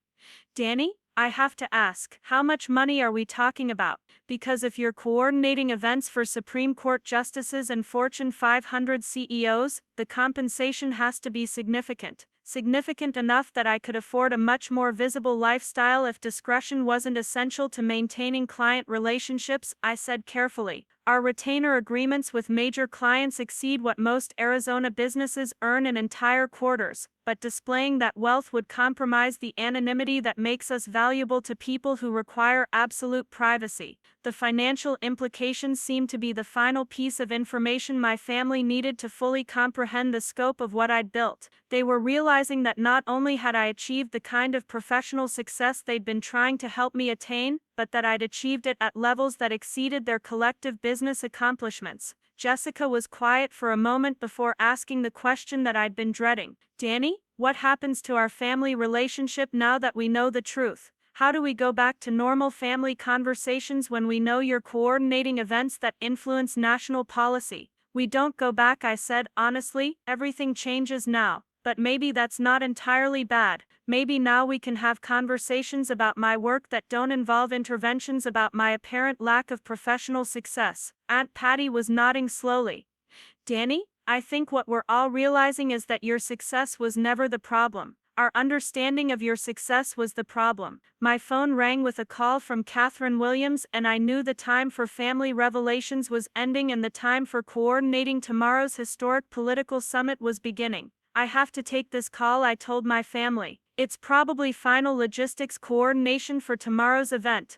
Danny, I have to ask, how much money are we talking about? Because if you're coordinating events for Supreme Court justices and Fortune 500 CEOs, the compensation has to be significant. Significant enough that I could afford a much more visible lifestyle if discretion wasn't essential to maintaining client relationships, I said carefully. Our retainer agreements with major clients exceed what most Arizona businesses earn in entire quarters, but displaying that wealth would compromise the anonymity that makes us valuable to people who require absolute privacy. The financial implications seemed to be the final piece of information my family needed to fully comprehend the scope of what I'd built. They were realizing that not only had I achieved the kind of professional success they'd been trying to help me attain, but that I'd achieved it at levels that exceeded their collective business accomplishments. Jessica was quiet for a moment before asking the question that I'd been dreading. Danny, what happens to our family relationship now that we know the truth? How do we go back to normal family conversations when we know you're coordinating events that influence national policy? We don't go back, I said. Honestly, everything changes now. But maybe that's not entirely bad. Maybe now we can have conversations about my work that don't involve interventions about my apparent lack of professional success. Aunt Patty was nodding slowly. Danny, I think what we're all realizing is that your success was never the problem. Our understanding of your success was the problem. My phone rang with a call from Catherine Williams, and I knew the time for family revelations was ending and the time for coordinating tomorrow's historic political summit was beginning. I have to take this call, I told my family. It's probably final logistics coordination for tomorrow's event.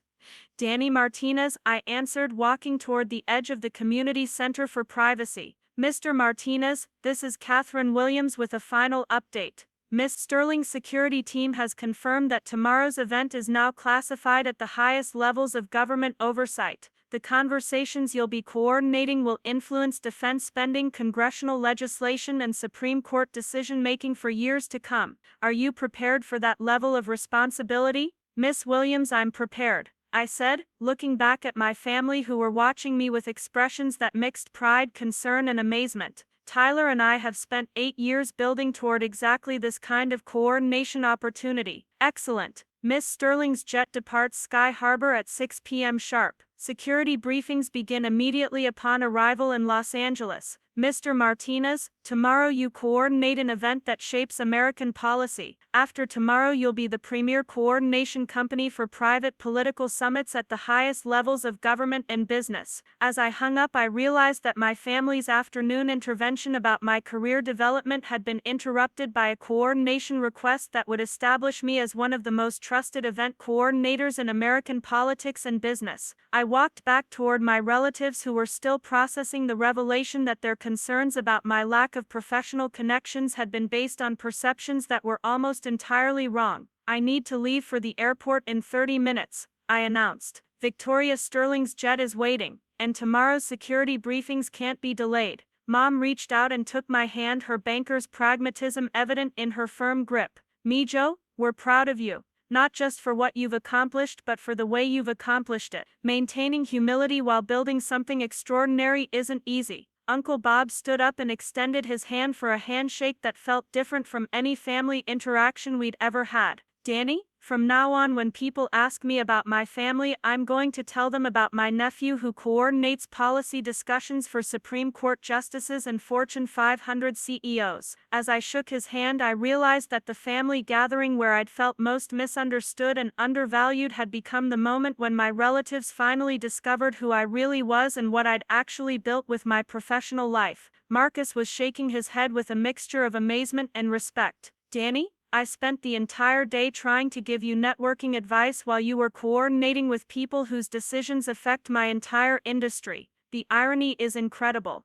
Danny Martinez, I answered, walking toward the edge of the community center for privacy. Mr. Martinez, this is Catherine Williams with a final update. Miss Sterling's security team has confirmed that tomorrow's event is now classified at the highest levels of government oversight. The conversations you'll be coordinating will influence defense spending, congressional legislation, and Supreme Court decision-making for years to come. Are you prepared for that level of responsibility? Miss Williams, I'm prepared, I said, looking back at my family who were watching me with expressions that mixed pride, concern, and amazement. Tyler and I have spent 8 years building toward exactly this kind of coordination opportunity. Excellent. Miss Sterling's jet departs Sky Harbor at 6 p.m. sharp. Security briefings begin immediately upon arrival in Los Angeles. Mr. Martinez, tomorrow you coordinate an event that shapes American policy. After tomorrow you'll be the premier coordination company for private political summits at the highest levels of government and business. As I hung up, I realized that my family's afternoon intervention about my career development had been interrupted by a coordination request that would establish me as one of the most trusted event coordinators in American politics and business. I walked back toward my relatives who were still processing the revelation that their concerns about my lack of professional connections had been based on perceptions that were almost entirely wrong. "I need to leave for the airport in 30 minutes, I announced. "Victoria Sterling's jet is waiting, and tomorrow's security briefings can't be delayed." Mom reached out and took my hand, her banker's pragmatism evident in her firm grip. "Mijo, we're proud of you. Not just for what you've accomplished but for the way you've accomplished it. Maintaining humility while building something extraordinary isn't easy." Uncle Bob stood up and extended his hand for a handshake that felt different from any family interaction we'd ever had. "Danny, from now on when people ask me about my family, I'm going to tell them about my nephew who coordinates policy discussions for Supreme Court justices and Fortune 500 CEOs." As I shook his hand, I realized that the family gathering where I'd felt most misunderstood and undervalued had become the moment when my relatives finally discovered who I really was and what I'd actually built with my professional life. Marcus was shaking his head with a mixture of amazement and respect. "Danny, I spent the entire day trying to give you networking advice while you were coordinating with people whose decisions affect my entire industry. The irony is incredible."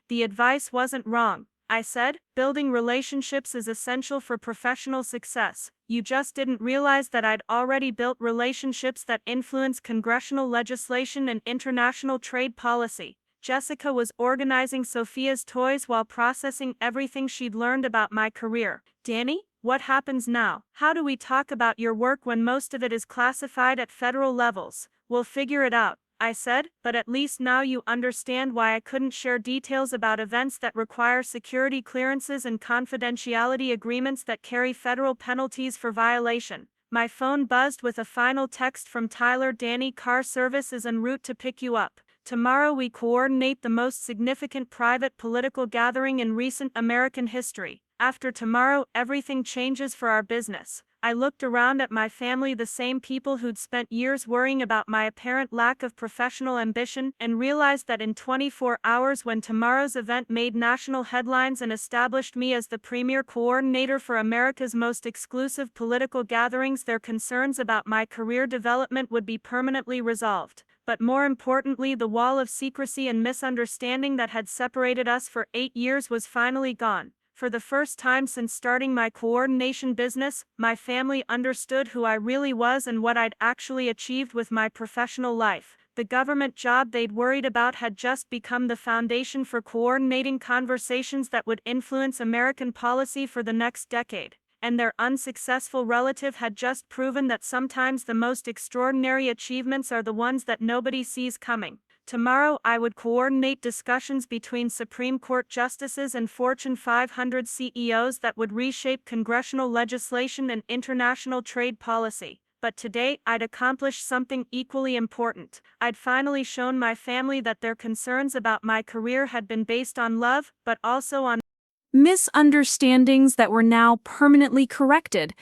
"The advice wasn't wrong," I said. "Building relationships is essential for professional success. You just didn't realize that I'd already built relationships that influence congressional legislation and international trade policy." Jessica was organizing Sophia's toys while processing everything she'd learned about my career. "Danny, what happens now? How do we talk about your work when most of it is classified at federal levels?" "We'll figure it out," I said, "but at least now you understand why I couldn't share details about events that require security clearances and confidentiality agreements that carry federal penalties for violation." My phone buzzed with a final text from Tyler. "Danny, car service is en route to pick you up. Tomorrow we coordinate the most significant private political gathering in recent American history. After tomorrow, everything changes for our business." I looked around at my family, the same people who'd spent years worrying about my apparent lack of professional ambition, and realized that in 24 hours, when tomorrow's event made national headlines and established me as the premier coordinator for America's most exclusive political gatherings, their concerns about my career development would be permanently resolved. But more importantly, the wall of secrecy and misunderstanding that had separated us for 8 years was finally gone. For the first time since starting my coordination business, my family understood who I really was and what I'd actually achieved with my professional life. The government job they'd worried about had just become the foundation for coordinating conversations that would influence American policy for the next decade. And their unsuccessful relative had just proven that sometimes the most extraordinary achievements are the ones that nobody sees coming. Tomorrow I would coordinate discussions between Supreme Court justices and Fortune 500 CEOs that would reshape congressional legislation and international trade policy. But today I'd accomplished something equally important. I'd finally shown my family that their concerns about my career had been based on love, but also on misunderstandings that were now permanently corrected.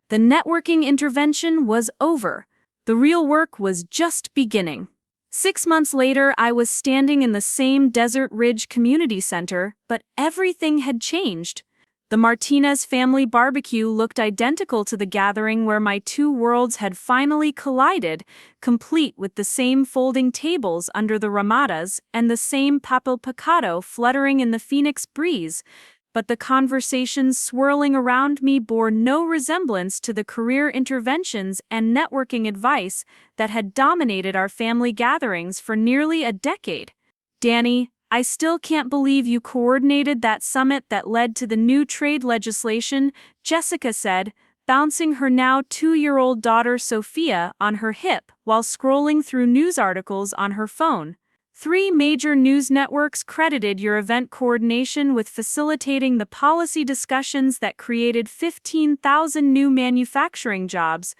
The networking intervention was over. The real work was just beginning. 6 months later, I was standing in the same Desert Ridge Community Center, but everything had changed. The Martinez family barbecue looked identical to the gathering where my two worlds had finally collided, complete with the same folding tables under the ramadas and the same papel picado fluttering in the Phoenix breeze. But the conversations swirling around me bore no resemblance to the career interventions and networking advice that had dominated our family gatherings for nearly a decade. "Danny, I still can't believe you coordinated that summit that led to the new trade legislation," Jessica said, bouncing her now 2-year-old daughter Sophia on her hip while scrolling through news articles on her phone. 3 major news networks credited your event coordination with facilitating the policy discussions that created 15,000 new manufacturing jobs.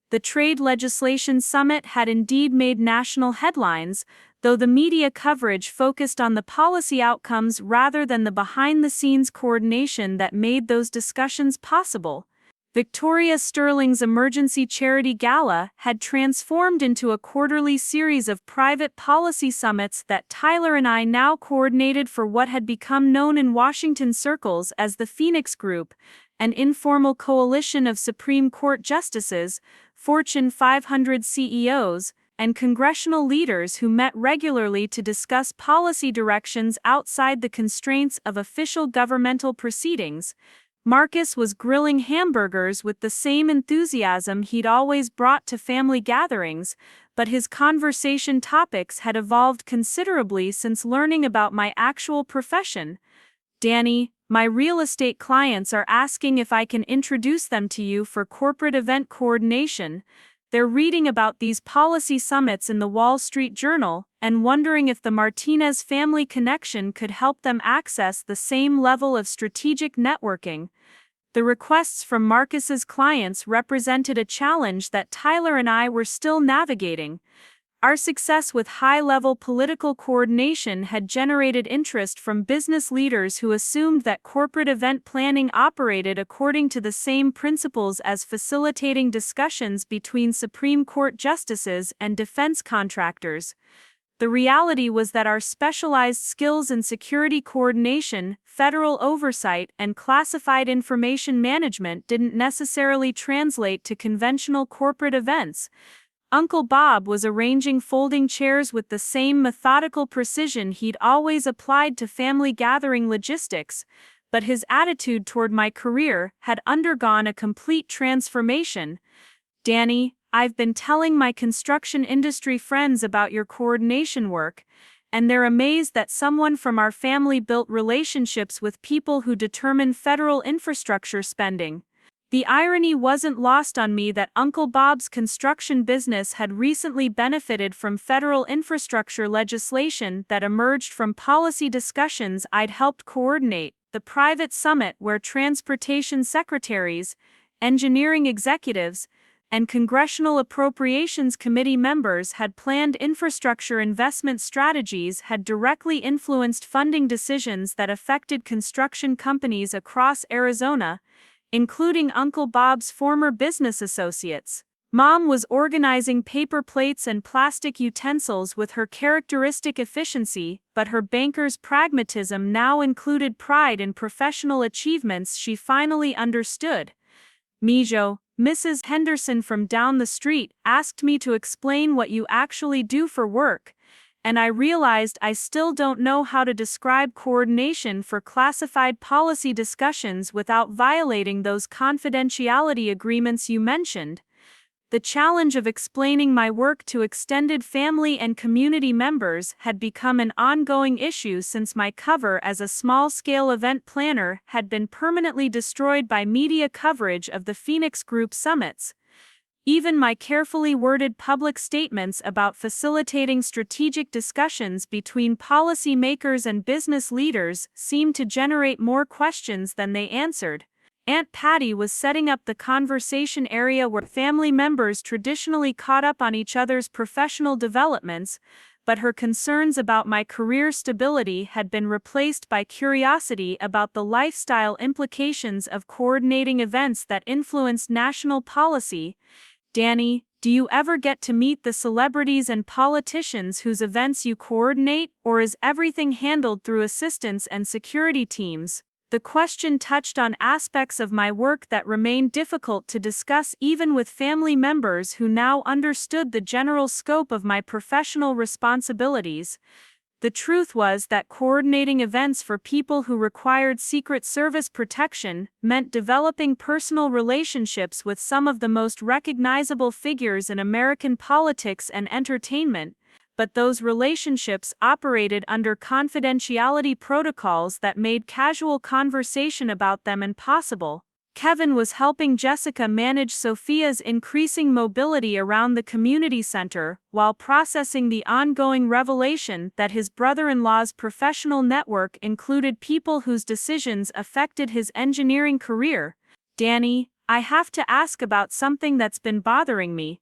The trade legislation summit had indeed made national headlines, though the media coverage focused on the policy outcomes rather than the behind-the-scenes coordination that made those discussions possible. Victoria Sterling's emergency charity gala had transformed into a quarterly series of private policy summits that Tyler and I now coordinated for what had become known in Washington circles as the Phoenix Group, an informal coalition of Supreme Court justices, Fortune 500 CEOs, and congressional leaders who met regularly to discuss policy directions outside the constraints of official governmental proceedings. Marcus was grilling hamburgers with the same enthusiasm he'd always brought to family gatherings, but his conversation topics had evolved considerably since learning about my actual profession. "Danny, my real estate clients are asking if I can introduce them to you for corporate event coordination. They're reading about these policy summits in the Wall Street Journal and wondering if the Martinez family connection could help them access the same level of strategic networking." The requests from Marcus's clients represented a challenge that Tyler and I were still navigating. Our success with high-level political coordination had generated interest from business leaders who assumed that corporate event planning operated according to the same principles as facilitating discussions between Supreme Court justices and defense contractors. The reality was that our specialized skills in security coordination, federal oversight, and classified information management didn't necessarily translate to conventional corporate events. Uncle Bob was arranging folding chairs with the same methodical precision he'd always applied to family gathering logistics, but his attitude toward my career had undergone a complete transformation. "Danny, I've been telling my construction industry friends about your coordination work, and they're amazed that someone from our family built relationships with people who determine federal infrastructure spending." The irony wasn't lost on me that Uncle Bob's construction business had recently benefited from federal infrastructure legislation that emerged from policy discussions I'd helped coordinate, the private summit where transportation secretaries, engineering executives, and Congressional Appropriations Committee members had planned infrastructure investment strategies had directly influenced funding decisions that affected construction companies across Arizona, including Uncle Bob's former business associates. Mom was organizing paper plates and plastic utensils with her characteristic efficiency, but her banker's pragmatism now included pride in professional achievements she finally understood. "Mijo, Mrs. Henderson from down the street asked me to explain what you actually do for work, and I realized I still don't know how to describe coordination for classified policy discussions without violating those confidentiality agreements you mentioned." The challenge of explaining my work to extended family and community members had become an ongoing issue since my cover as a small-scale event planner had been permanently destroyed by media coverage of the Phoenix Group summits. Even my carefully worded public statements about facilitating strategic discussions between policymakers and business leaders seemed to generate more questions than they answered. Aunt Patty was setting up the conversation area where family members traditionally caught up on each other's professional developments, but her concerns about my career stability had been replaced by curiosity about the lifestyle implications of coordinating events that influenced national policy. "Danny, do you ever get to meet the celebrities and politicians whose events you coordinate, or is everything handled through assistants and security teams?" The question touched on aspects of my work that remained difficult to discuss even with family members who now understood the general scope of my professional responsibilities. The truth was that coordinating events for people who required Secret Service protection meant developing personal relationships with some of the most recognizable figures in American politics and entertainment, but those relationships operated under confidentiality protocols that made casual conversation about them impossible. Kevin was helping Jessica manage Sophia's increasing mobility around the community center while processing the ongoing revelation that his brother-in-law's professional network included people whose decisions affected his engineering career. "Danny, I have to ask about something that's been bothering me.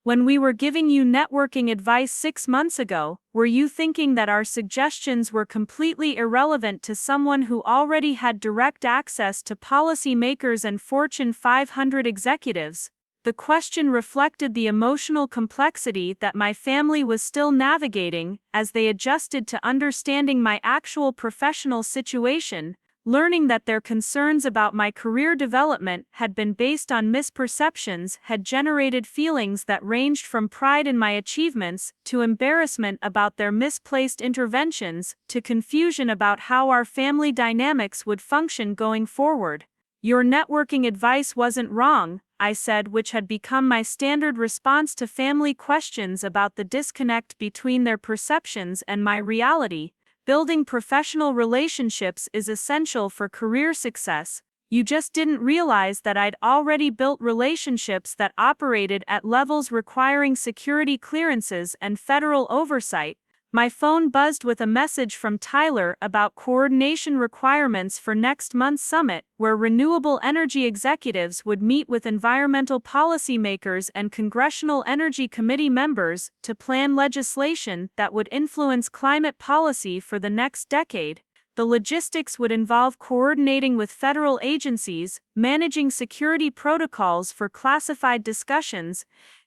When we were giving you networking advice 6 months ago, were you thinking that our suggestions were completely irrelevant to someone who already had direct access to policymakers and Fortune 500 executives?" The question reflected the emotional complexity that my family was still navigating as they adjusted to understanding my actual professional situation, Learning that their concerns about my career development had been based on misperceptions had generated feelings that ranged from pride in my achievements to embarrassment about their misplaced interventions to confusion about how our family dynamics would function going forward. "Your networking advice wasn't wrong," I said, which had become my standard response to family questions about the disconnect between their perceptions and my reality. "Building professional relationships is essential for career success. You just didn't realize that I'd already built relationships that operated at levels requiring security clearances and federal oversight." My phone buzzed with a message from Tyler about coordination requirements for next month's summit, where renewable energy executives would meet with environmental policymakers and Congressional Energy Committee members to plan legislation that would influence climate policy for the next decade. The logistics would involve coordinating with federal agencies, managing security protocols for classified discussions,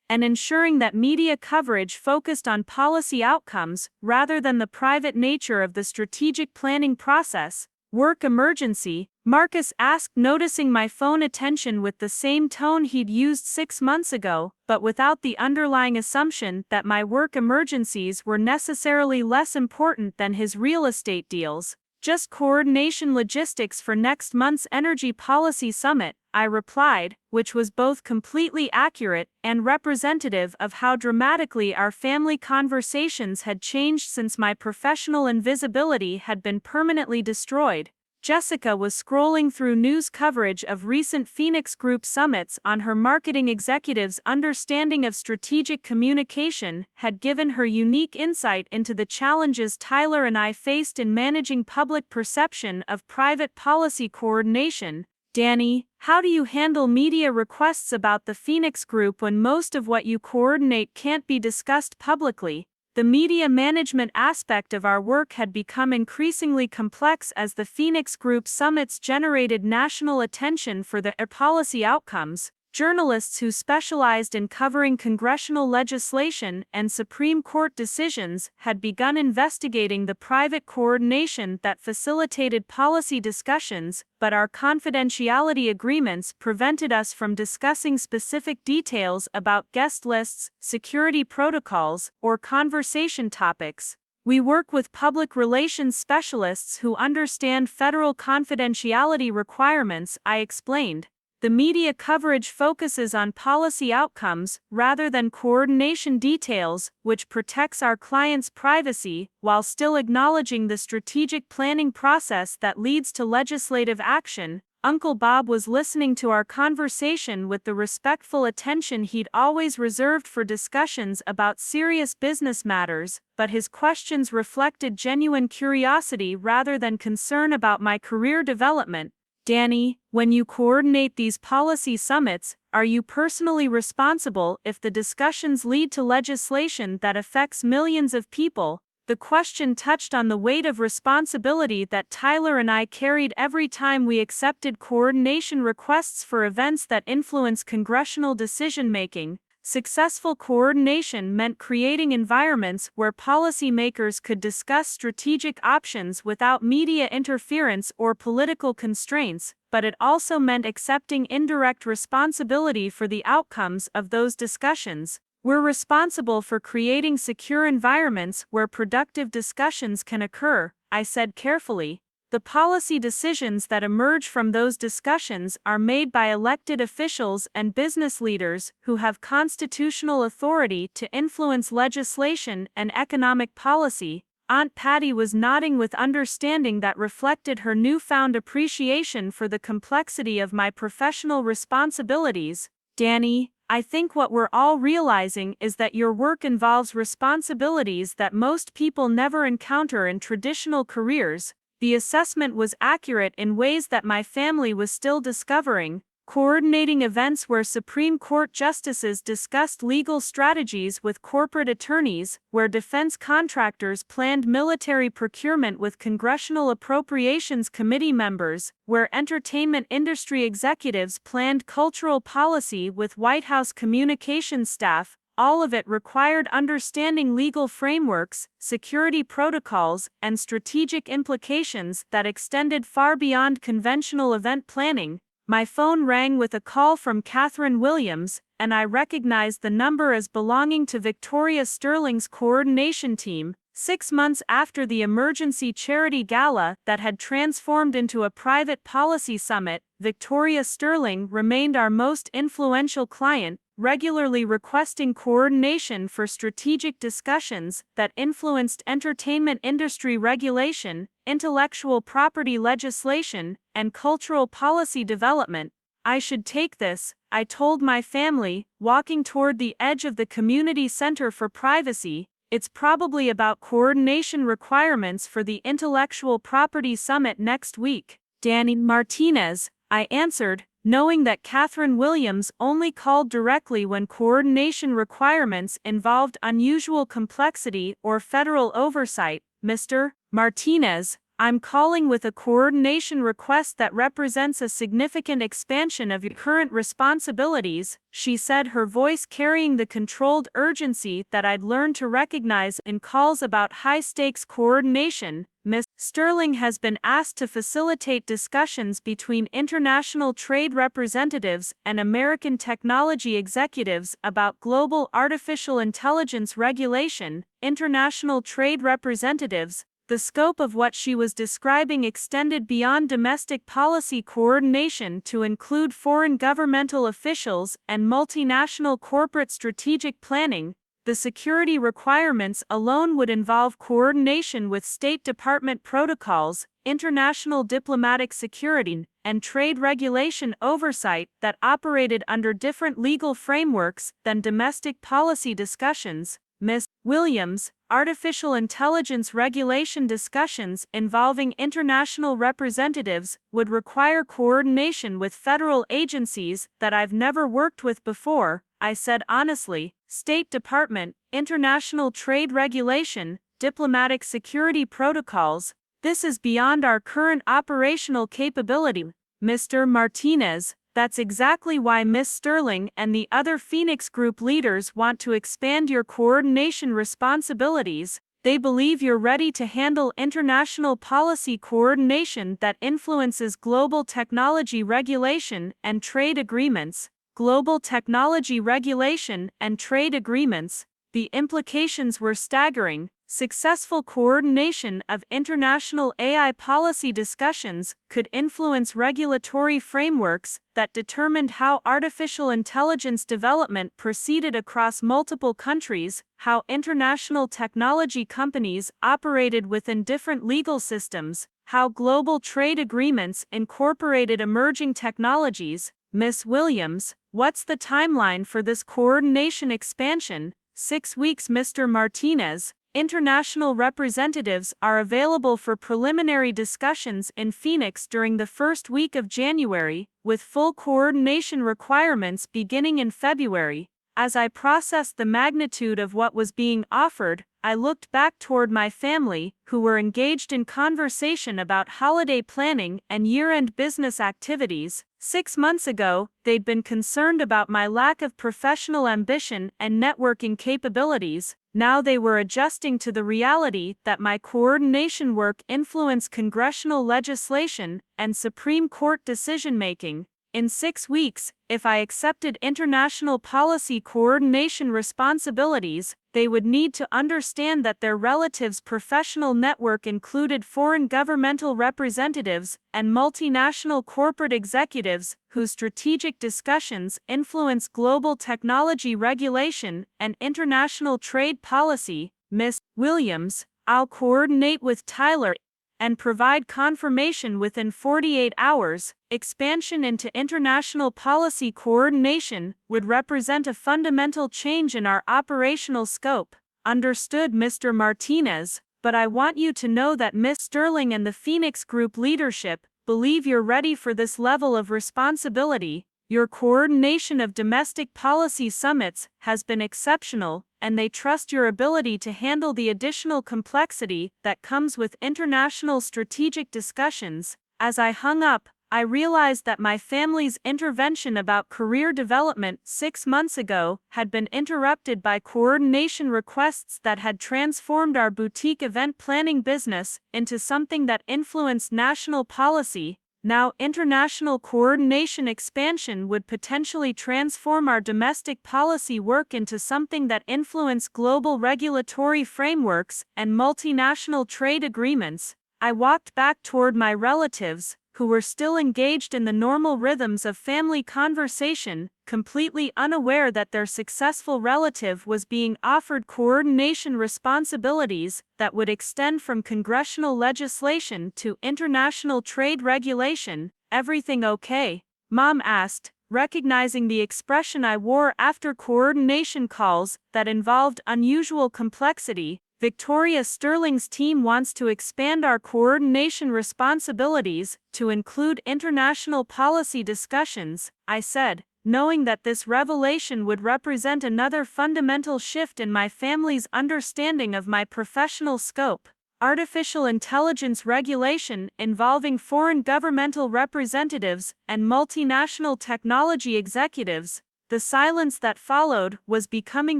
and ensuring that media coverage focused on policy outcomes rather than the private nature of the strategic planning process. "Work emergency?" Marcus asked, noticing my phone attention with the same tone he'd used 6 months ago, but without the underlying assumption that my work emergencies were necessarily less important than his real estate deals. "Just coordination logistics for next month's energy policy summit," I replied, which was both completely accurate and representative of how dramatically our family conversations had changed since my professional invisibility had been permanently destroyed. Jessica was scrolling through news coverage of recent Phoenix Group summits on her marketing executive's understanding of strategic communication had given her unique insight into the challenges Tyler and I faced in managing public perception of private policy coordination. "Danny, how do you handle media requests about the Phoenix Group when most of what you coordinate can't be discussed publicly?" The media management aspect of our work had become increasingly complex as the Phoenix Group summits generated national attention for their policy outcomes. Journalists who specialized in covering congressional legislation and Supreme Court decisions had begun investigating the private coordination that facilitated policy discussions, but our confidentiality agreements prevented us from discussing specific details about guest lists, security protocols, or conversation topics. "We work with public relations specialists who understand federal confidentiality requirements," I explained. "The media coverage focuses on policy outcomes rather than coordination details, which protects our clients' privacy while still acknowledging the strategic planning process that leads to legislative action." Uncle Bob was listening to our conversation with the respectful attention he'd always reserved for discussions about serious business matters, but his questions reflected genuine curiosity rather than concern about my career development. "Danny, when you coordinate these policy summits, are you personally responsible if the discussions lead to legislation that affects millions of people?" The question touched on the weight of responsibility that Tyler and I carried every time we accepted coordination requests for events that influence congressional decision-making. Successful coordination meant creating environments where policymakers could discuss strategic options without media interference or political constraints, but it also meant accepting indirect responsibility for the outcomes of those discussions. "We're responsible for creating secure environments where productive discussions can occur," I said carefully. "The policy decisions that emerge from those discussions are made by elected officials and business leaders who have constitutional authority to influence legislation and economic policy." Aunt Patty was nodding with understanding that reflected her newfound appreciation for the complexity of my professional responsibilities. "Danny, I think what we're all realizing is that your work involves responsibilities that most people never encounter in traditional careers." The assessment was accurate in ways that my family was still discovering. Coordinating events where Supreme Court justices discussed legal strategies with corporate attorneys, where defense contractors planned military procurement with Congressional Appropriations Committee members, where entertainment industry executives planned cultural policy with White House communications staff, All of it required understanding legal frameworks, security protocols, and strategic implications that extended far beyond conventional event planning. My phone rang with a call from Catherine Williams, and I recognized the number as belonging to Victoria Sterling's coordination team. 6 months after the emergency charity gala that had transformed into a private policy summit, Victoria Sterling remained our most influential client, regularly requesting coordination for strategic discussions that influenced entertainment industry regulation, intellectual property legislation, and cultural policy development. I should take this, I told my family, walking toward the edge of the community center for privacy. It's probably about coordination requirements for the intellectual property summit next week. Danny Martinez, I answered, knowing that Catherine Williams only called directly when coordination requirements involved unusual complexity or federal oversight. Mr. Martinez, I'm calling with a coordination request that represents a significant expansion of your current responsibilities, she said, her voice carrying the controlled urgency that I'd learned to recognize in calls about high-stakes coordination. Ms. Sterling has been asked to facilitate discussions between international trade representatives and American technology executives about global artificial intelligence regulation. International trade representatives. The scope of what she was describing extended beyond domestic policy coordination to include foreign governmental officials and multinational corporate strategic planning. The security requirements alone would involve coordination with State Department protocols, international diplomatic security, and trade regulation oversight that operated under different legal frameworks than domestic policy discussions. Ms. Williams, artificial intelligence regulation discussions involving international representatives would require coordination with federal agencies that I've never worked with before, I said honestly. State Department, international trade regulation, diplomatic security protocols. This is beyond our current operational capability. Mr. Martinez, that's exactly why Ms. Sterling and the other Phoenix Group leaders want to expand your coordination responsibilities. They believe you're ready to handle international policy coordination that influences global technology regulation and trade agreements. Global technology regulation and trade agreements. The implications were staggering. Successful coordination of international AI policy discussions could influence regulatory frameworks that determined how artificial intelligence development proceeded across multiple countries, how international technology companies operated within different legal systems, how global trade agreements incorporated emerging technologies. Ms. Williams, what's the timeline for this coordination expansion? 6 weeks. Mr. Martinez, international representatives are available for preliminary discussions in Phoenix during the first week of January, with full coordination requirements beginning in February. As I processed the magnitude of what was being offered, I looked back toward my family, who were engaged in conversation about holiday planning and year-end business activities. 6 months ago, they'd been concerned about my lack of professional ambition and networking capabilities. Now they were adjusting to the reality that my coordination work influenced congressional legislation and Supreme Court decision-making. In 6 weeks, if I accepted international policy coordination responsibilities, they would need to understand that their relatives' professional network included foreign governmental representatives and multinational corporate executives whose strategic discussions influence global technology regulation and international trade policy. Ms. Williams, I'll coordinate with Tyler and provide confirmation within 48 hours. Expansion into international policy coordination would represent a fundamental change in our operational scope. Understood, Mr. Martinez, but I want you to know that Ms. Sterling and the Phoenix Group leadership believe you're ready for this level of responsibility. Your coordination of domestic policy summits has been exceptional, and they trust your ability to handle the additional complexity that comes with international strategic discussions. As I hung up, I realized that my family's intervention about career development 6 months ago had been interrupted by coordination requests that had transformed our boutique event planning business into something that influenced national policy. Now, international coordination expansion would potentially transform our domestic policy work into something that influenced global regulatory frameworks and multinational trade agreements. I walked back toward my relatives, who were still engaged in the normal rhythms of family conversation, completely unaware that their successful relative was being offered coordination responsibilities that would extend from congressional legislation to international trade regulation. "Everything okay?" Mom asked, recognizing the expression I wore after coordination calls that involved unusual complexity. "Victoria Sterling's team wants to expand our coordination responsibilities to include international policy discussions," I said, knowing that this revelation would represent another fundamental shift in my family's understanding of my professional scope. Artificial intelligence regulation involving foreign governmental representatives and multinational technology executives. The silence that followed was becoming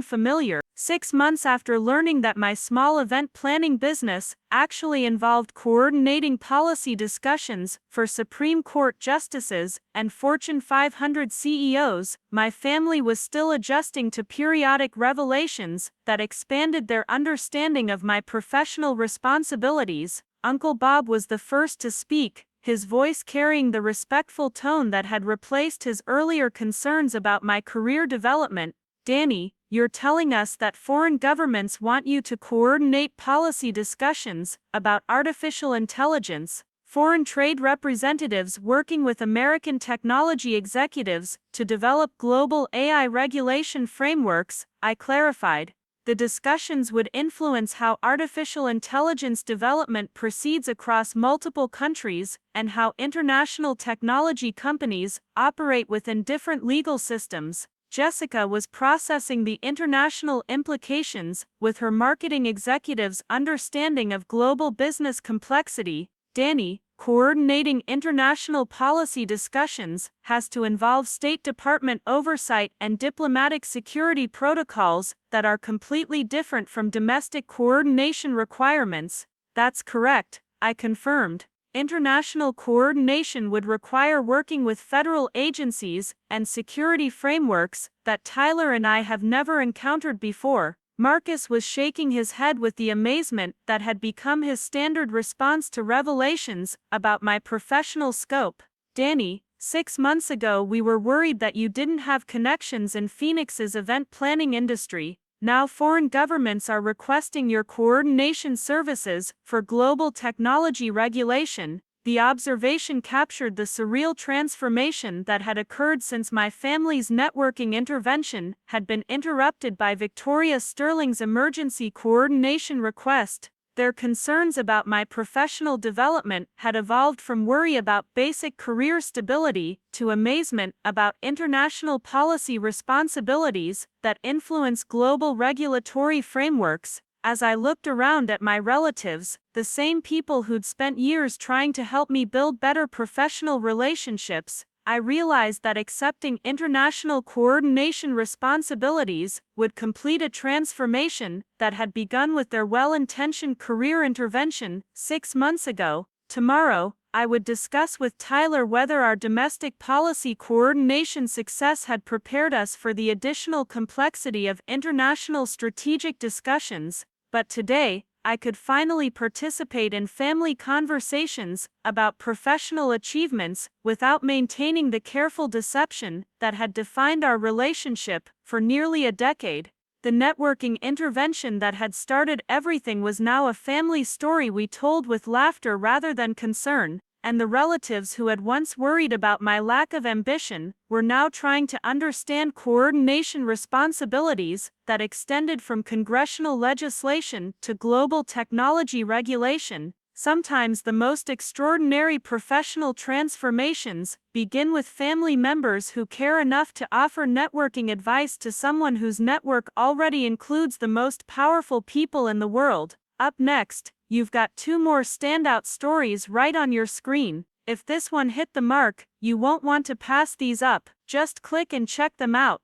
familiar. 6 months after learning that my small event planning business actually involved coordinating policy discussions for Supreme Court justices and Fortune 500 CEOs, my family was still adjusting to periodic revelations that expanded their understanding of my professional responsibilities. Uncle Bob was the first to speak, his voice carrying the respectful tone that had replaced his earlier concerns about my career development. "Danny, you're telling us that foreign governments want you to coordinate policy discussions about artificial intelligence, foreign trade representatives working with American technology executives to develop global AI regulation frameworks," I clarified. "The discussions would influence how artificial intelligence development proceeds across multiple countries and how international technology companies operate within different legal systems." Jessica was processing the international implications with her marketing executive's understanding of global business complexity. "Danny, coordinating international policy discussions has to involve State Department oversight and diplomatic security protocols that are completely different from domestic coordination requirements." "That's correct," I confirmed. "International coordination would require working with federal agencies and security frameworks that Tyler and I have never encountered before." Marcus was shaking his head with the amazement that had become his standard response to revelations about my professional scope. "Danny, 6 months ago we were worried that you didn't have connections in Phoenix's event planning industry. Now foreign governments are requesting your coordination services for global technology regulation." The observation captured the surreal transformation that had occurred since my family's networking intervention had been interrupted by Victoria Sterling's emergency coordination request. Their concerns about my professional development had evolved from worry about basic career stability to amazement about international policy responsibilities that influence global regulatory frameworks. As I looked around at my relatives, the same people who'd spent years trying to help me build better professional relationships, I realized that accepting international coordination responsibilities would complete a transformation that had begun with their well-intentioned career intervention 6 months ago. Tomorrow, I would discuss with Tyler whether our domestic policy coordination success had prepared us for the additional complexity of international strategic discussions. But today, I could finally participate in family conversations about professional achievements without maintaining the careful deception that had defined our relationship for nearly a decade. The networking intervention that had started everything was now a family story we told with laughter rather than concern, and the relatives who had once worried about my lack of ambition were now trying to understand coordination responsibilities that extended from congressional legislation to global technology regulation. Sometimes the most extraordinary professional transformations begin with family members who care enough to offer networking advice to someone whose network already includes the most powerful people in the world. Up next, you've got 2 more standout stories right on your screen. If this one hit the mark, you won't want to pass these up, just click and check them out.